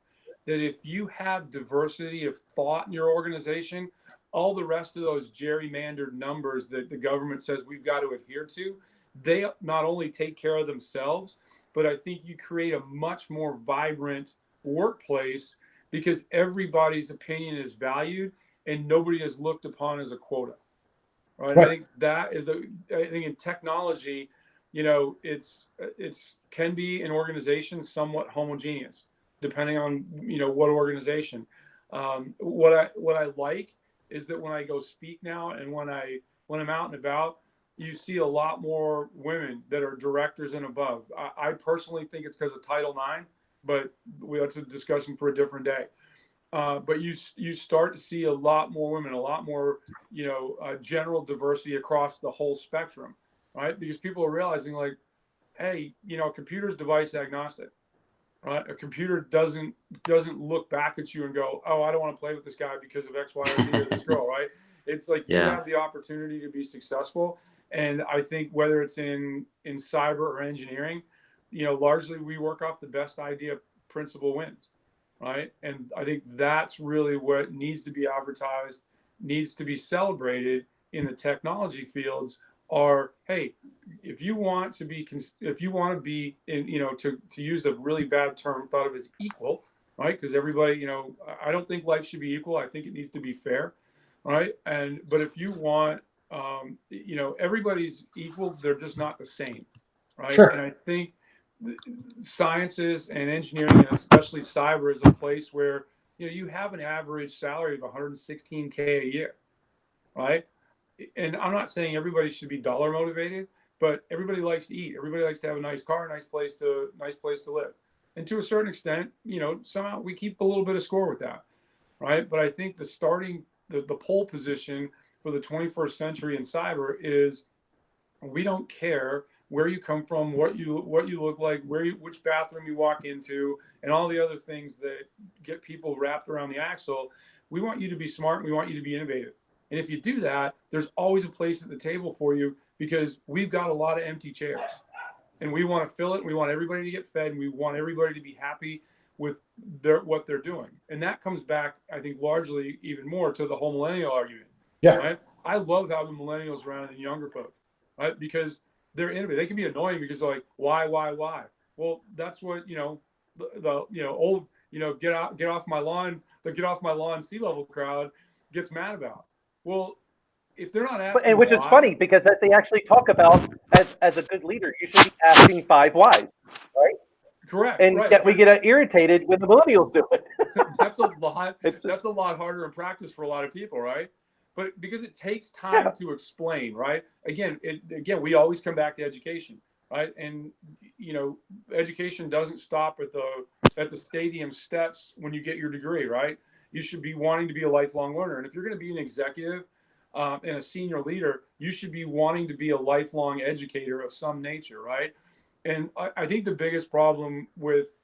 that if you have diversity of thought in your organization, all the rest of those gerrymandered numbers that the government says we've got to adhere to, they not only take care of themselves, but I think you create a much more vibrant workplace because everybody's opinion is valued and nobody is looked upon as a quota. Right. I think that is I think in technology, it's can be an organization somewhat homogeneous, depending on what organization. What I like is that when I go speak now and when I'm out and about, you see a lot more women that are directors and above. I personally think it's because of Title IX, but that's a discussion for a different day. But you start to see a lot more women, a lot more general diversity across the whole spectrum, right? Because people are realizing like, hey, a computer's device agnostic, right? A computer doesn't look back at you and go, oh, I don't want to play with this guy because of X, Y, or Z or this girl, right? It's like you have the opportunity to be successful, and I think whether it's in cyber or engineering, largely we work off the best idea principal wins, right? And I think that's really what needs to be advertised, needs to be celebrated in the technology fields. Are, hey, if you want to be in, to use a really bad term, thought of as equal, right? Because everybody, I don't think life should be equal. I think it needs to be fair, right? But if you want, everybody's equal, they're just not the same, right? Sure. And I think sciences and engineering, and especially cyber, is a place where you have an average salary of 116K a year, right? And I'm not saying everybody should be dollar motivated, but everybody likes to eat. Everybody likes to have a nice car, a nice place to live. And to a certain extent, somehow we keep a little bit of score with that, right? But I think the pole position for the 21st century in cyber is, we don't care where you come from, what you look like, which bathroom you walk into, and all the other things that get people wrapped around the axle. We want you to be smart. We want you to be innovative. And if you do that, there's always a place at the table for you, because we've got a lot of empty chairs and we want to fill it. We want everybody to get fed, and we want everybody to be happy with what they're doing. And that comes back, I think, largely even more to the whole millennial argument. Yeah. Right? I love having millennials around and younger folks, right? Because they're innovative. They can be annoying because they're like, why? Well, that's what, the old, get off my lawn sea level crowd gets mad about. Well, if they're not asking, which is funny, because as they actually talk about, as a good leader, you should be asking 5 whys, right? Correct. And right. yet we get irritated when the millennials do it. That's a lot harder in practice for a lot of people, right? But because it takes time to explain, right? Again, we always come back to education, right? And education doesn't stop at the stadium steps when you get your degree, right? You should be wanting to be a lifelong learner. And if you're going to be an executive and a senior leader, you should be wanting to be a lifelong educator of some nature, right? And I think the biggest problem with,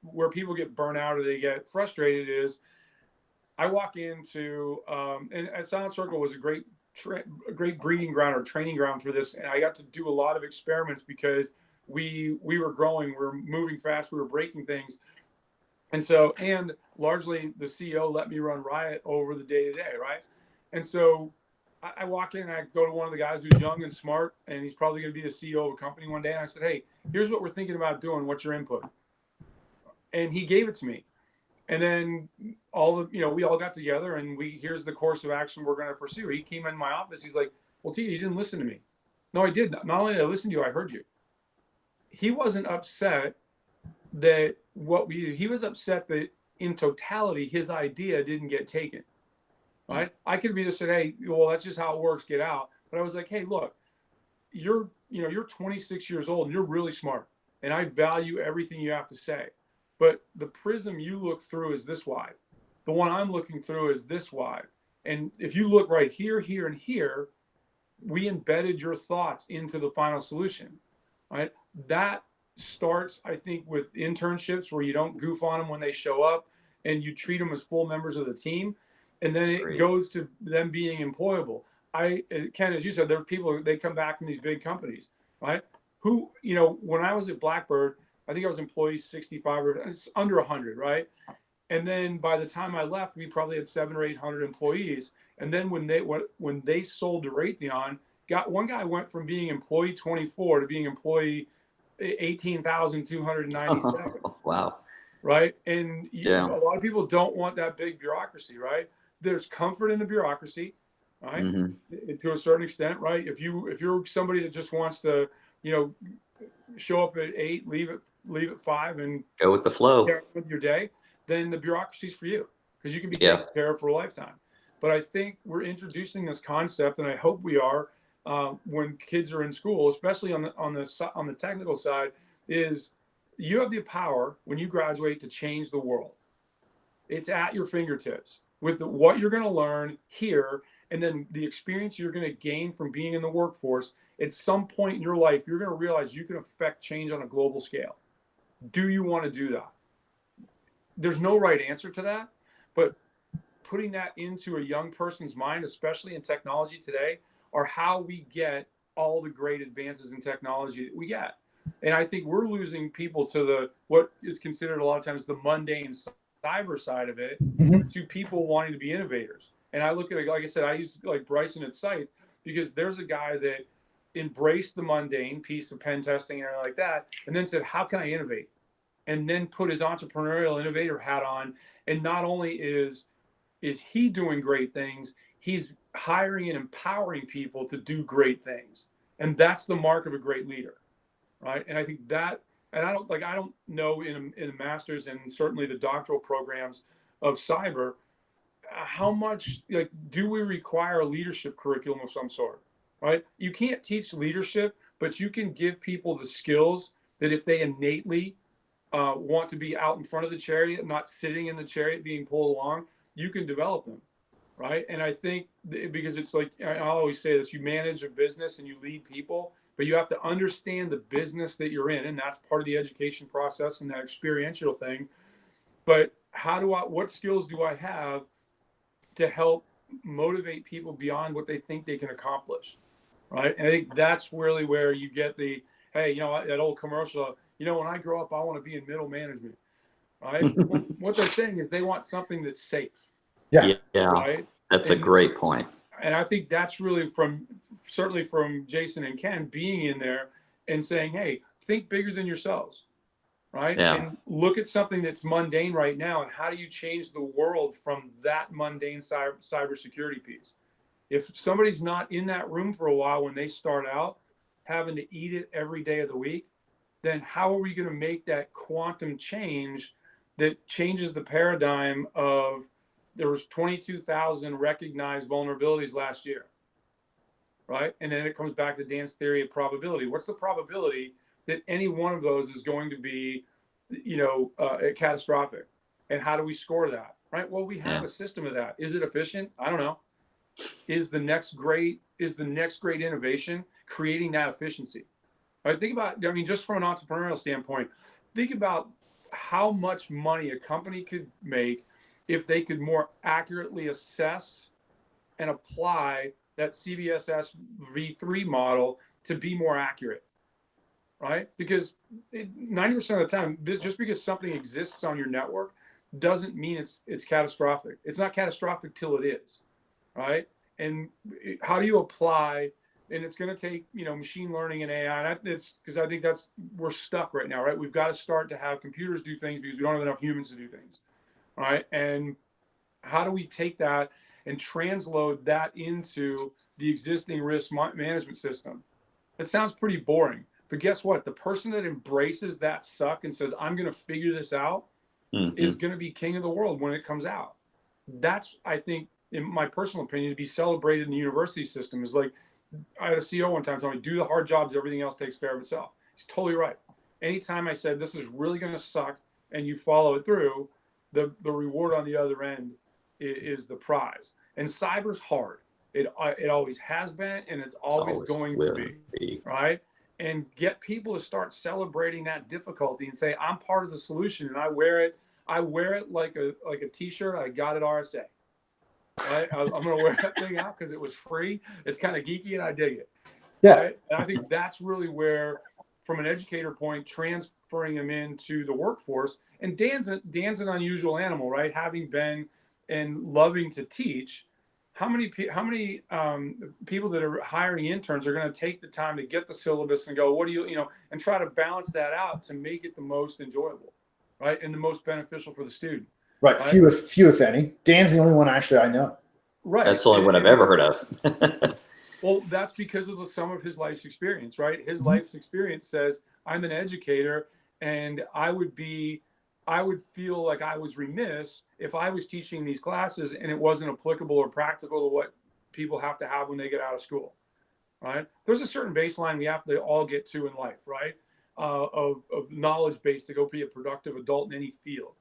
where people get burnt out or they get frustrated is, I walk into, and Silent Circle was a great breeding ground or training ground for this. And I got to do a lot of experiments because we were growing, we were moving fast, we were breaking things. And largely the CEO let me run riot over the day to day, right? And so I walk in and I go to one of the guys who's young and smart, and he's probably going to be the CEO of a company one day. And I said, hey, here's what we're thinking about doing. What's your input? And he gave it to me. And then we all got together, and here's the course of action we're going to pursue. He came in my office. He's like, well, T, you didn't listen to me. No, I did. Not only did I listen to you, I heard you. He wasn't upset that he was upset that in totality, his idea didn't get taken. Right. I could be just said, hey, well, that's just how it works. Get out. But I was like, hey, look, you're 26 years old and you're really smart, and I value everything you have to say. But the prism you look through is this wide. The one I'm looking through is this wide. And if you look right here, here, and here, we embedded your thoughts into the final solution, right? That starts, I think, with internships, where you don't goof on them when they show up and you treat them as full members of the team. And then it goes to them being employable. Ken, as you said, there are people, they come back from these big companies, right? Who, when I was at Blackbird, I think I was employee 65 or under 100, right? And then by the time I left, we probably had 700 or 800 employees. And then when they sold to Raytheon, one guy went from being employee 24 to being employee 18,297. Wow. Right. And a lot of people don't want that big bureaucracy, right? There's comfort in the bureaucracy, right? Mm-hmm. To a certain extent, right? If you're somebody that just wants to, show up at 8, leave at 5, and go with the flow with your day, then the bureaucracy's for you, because you can be taken care of for a lifetime. But I think we're introducing this concept, and I hope we are, when kids are in school, especially on the technical side, is you have the power when you graduate to change the world. It's at your fingertips with what you're going to learn here, and then the experience you're going to gain from being in the workforce. At some point in your life, you're going to realize you can affect change on a global scale. Do you want to do that? There's no right answer to that, but putting that into a young person's mind, especially in technology today, are how we get all the great advances in technology that we get. And I think we're losing people to the what is considered a lot of times the mundane cyber side of it, to people wanting to be innovators. And I look at it, like I said, I use like Bryson at Scythe, because there's a guy that embraced the mundane piece of pen testing and everything like that, and then said, how can I innovate? And then put his entrepreneurial innovator hat on. And not only is he doing great things, he's hiring and empowering people to do great things. And that's the mark of a great leader, right? And I think that, and I don't know in the master's and certainly the doctoral programs of cyber, how much like do we require a leadership curriculum of some sort, right? You can't teach leadership, but you can give people the skills that if they innately want to be out in front of the chariot, not sitting in the chariot being pulled along, you can develop them, right? And I think because it's like I always say this, you manage a business and you lead people, but you have to understand the business that you're in, and that's part of the education process and that experiential thing. But what skills do I have to help motivate people beyond what they think they can accomplish, right? And I think that's really where you get the, hey, that old commercial, when I grow up, I want to be in middle management, right? What they're saying is they want something that's safe. Yeah. Right. That's a great point. And I think that's really certainly from Jason and Ken being in there and saying, hey, think bigger than yourselves, right? Yeah. And look at something that's mundane right now, and how do you change the world from that mundane cybersecurity piece? If somebody's not in that room for a while when they start out, having to eat it every day of the week, then how are we going to make that quantum change that changes the paradigm of there was 22,000 recognized vulnerabilities last year, right? And then it comes back to Dan's theory of probability. What's the probability that any one of those is going to be, catastrophic? And how do we score that, right? Well, we have a system of that. Is it efficient? I don't know. Is the next great innovation creating that efficiency? Right? Think about, just from an entrepreneurial standpoint, think about how much money a company could make if they could more accurately assess and apply that CVSS V3 model to be more accurate, right? Because 90% of the time, just because something exists on your network doesn't mean it's catastrophic. It's not catastrophic till it is, right? And how do you apply? And it's going to take, machine learning and AI. And it's because I think we're stuck right now, right? We've got to start to have computers do things because we don't have enough humans to do things, right? And how do we take that and transload that into the existing risk management system? It sounds pretty boring, but guess what? The person that embraces that suck and says, I'm going to figure this out, is going to be king of the world when it comes out. That's, I think, in my personal opinion, to be celebrated in the university system. Is like, I had a CEO one time tell me, do the hard jobs, everything else takes care of itself. He's totally right. Anytime I said, this is really going to suck, and you follow it through, the reward on the other end is the prize. And cyber's hard. It always has been, and it's always going to be, right? And get people to start celebrating that difficulty and say, I'm part of the solution, and I wear it like a t-shirt I got at RSA. Right? I'm going to wear that thing out because it was free. It's kind of geeky, and I dig it. Yeah. Right? And I think that's really where, from an educator point, transferring them into the workforce. And Dan's an unusual animal, right? Having been and loving to teach, how many people that are hiring interns are going to take the time to get the syllabus and go, what do you and try to balance that out to make it the most enjoyable, right, and the most beneficial for the student. Right. Few if any. Dan's the only one actually I know. Right. That's the only one I've ever heard of. Well, that's because of the sum of his life's experience, right? His life's experience says, I'm an educator, and I would feel like I was remiss if I was teaching these classes and it wasn't applicable or practical to what people have to have when they get out of school, right? There's a certain baseline we have to all get to in life, right? Of knowledge base to go be a productive adult in any field,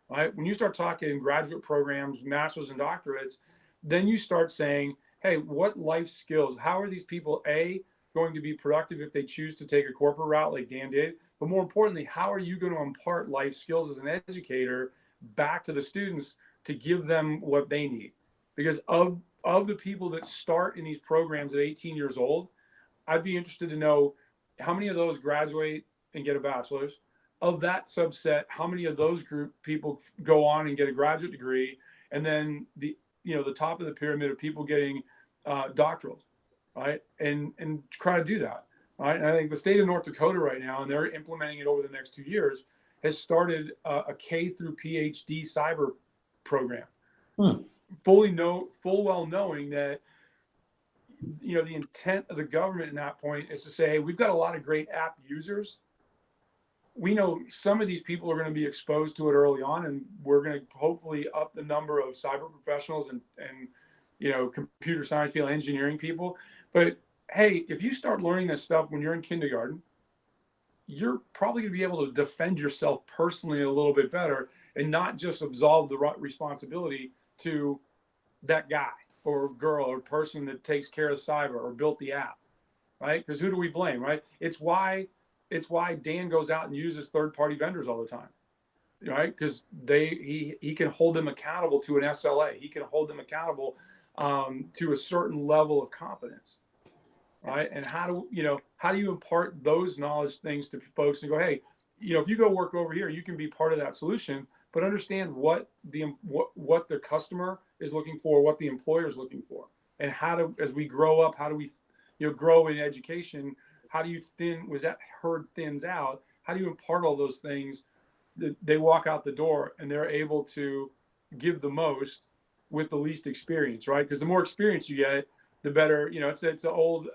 right? When you start talking graduate programs, masters and doctorates, then you start saying, hey, what life skills, how are these people, going to be productive if they choose to take a corporate route like Dan did? But more importantly, how are you going to impart life skills as an educator back to the students to give them what they need? Because of the people that start in these programs at 18 years old, I'd be interested to know how many of those graduate and get a bachelor's. Of that subset, how many of those group people go on and get a graduate degree? And then the top of the pyramid of people getting doctorals, right? And try to do that, right? And I think the state of North Dakota right now, and they're implementing it over the next 2 years, has started a K through PhD cyber program. Full well knowing that, the intent of the government in that point is to say, hey, we've got a lot of great app users. We know some of these people are going to be exposed to it early on, and we're going to hopefully up the number of cyber professionals and computer science people, engineering people. But hey, if you start learning this stuff when you're in kindergarten, you're probably going to be able to defend yourself personally a little bit better and not just absolve the responsibility to that guy or girl or person that takes care of cyber or built the app, right? Because who do we blame, right? It's why Dan goes out and uses third-party vendors all the time, right? Because he can hold them accountable to an SLA. He can hold them accountable to a certain level of competence, right? And how do you impart those knowledge things to folks and go, hey, if you go work over here, you can be part of that solution, but understand what the customer is looking for, what the employer is looking for, and as we grow up, how do we grow in education? How do you herd thins out? How do you impart all those things? They walk out the door and they're able to give the most with the least experience, right? Because the more experience you get, the better. It's an old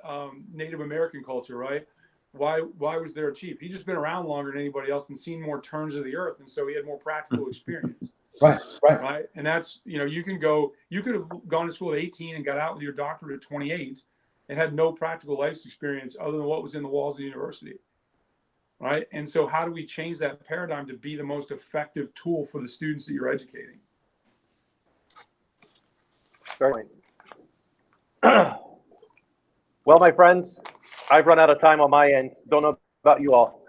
Native American culture, right? Why was there a chief? He just been around longer than anybody else and seen more turns of the earth, and so he had more practical experience. Right. And that's you could have gone to school at 18 and got out with your doctorate at 28. And had no practical life experience other than what was in the walls of the university, right? And so how do we change that paradigm to be the most effective tool for the students that you're educating? Certainly. Well, my friends, I've run out of time on my end. Don't know about you all.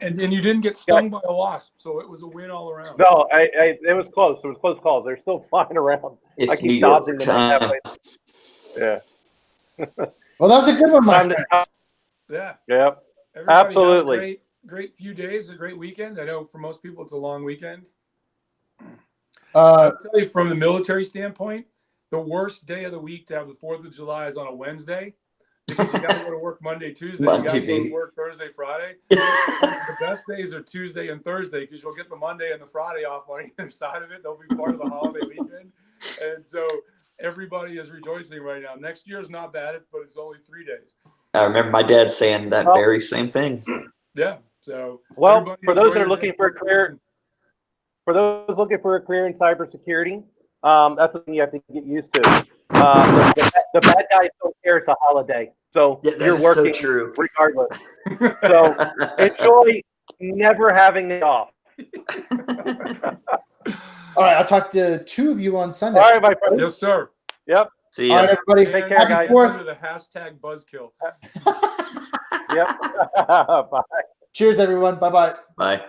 and you didn't get stung by a wasp, so it was a win all around. No, it was close. It was close calls. They're still flying around. I keep dodging them. Yeah. Well, that was a good one, my friend. Yeah. Yep. Everybody Absolutely. Great few days, a great weekend. I know for most people it's a long weekend. I'll tell you from the military standpoint, the worst day of the week to have the 4th of July is on a Wednesday because you got to go to work Monday, Tuesday. You got to go to work Thursday, Friday. The best days are Tuesday and Thursday because you'll get the Monday and the Friday off on either side of it. They'll be part of the holiday weekend. And so everybody is rejoicing right now. Next year is not bad, but it's only 3 days. I remember my dad saying that very same thing. Yeah. So for those that are looking for a career, in cybersecurity, that's something you have to get used to. The bad guys don't care it's a holiday, so you're working regardless. So enjoy never having it off. All right, I'll talk to 2 of you on Sunday. All right, my friend. Yes, sir. Yep. See you. All right, everybody. Take care, guys. Remember the hashtag buzzkill. Yep. Bye. Cheers, everyone. Bye-bye. Bye.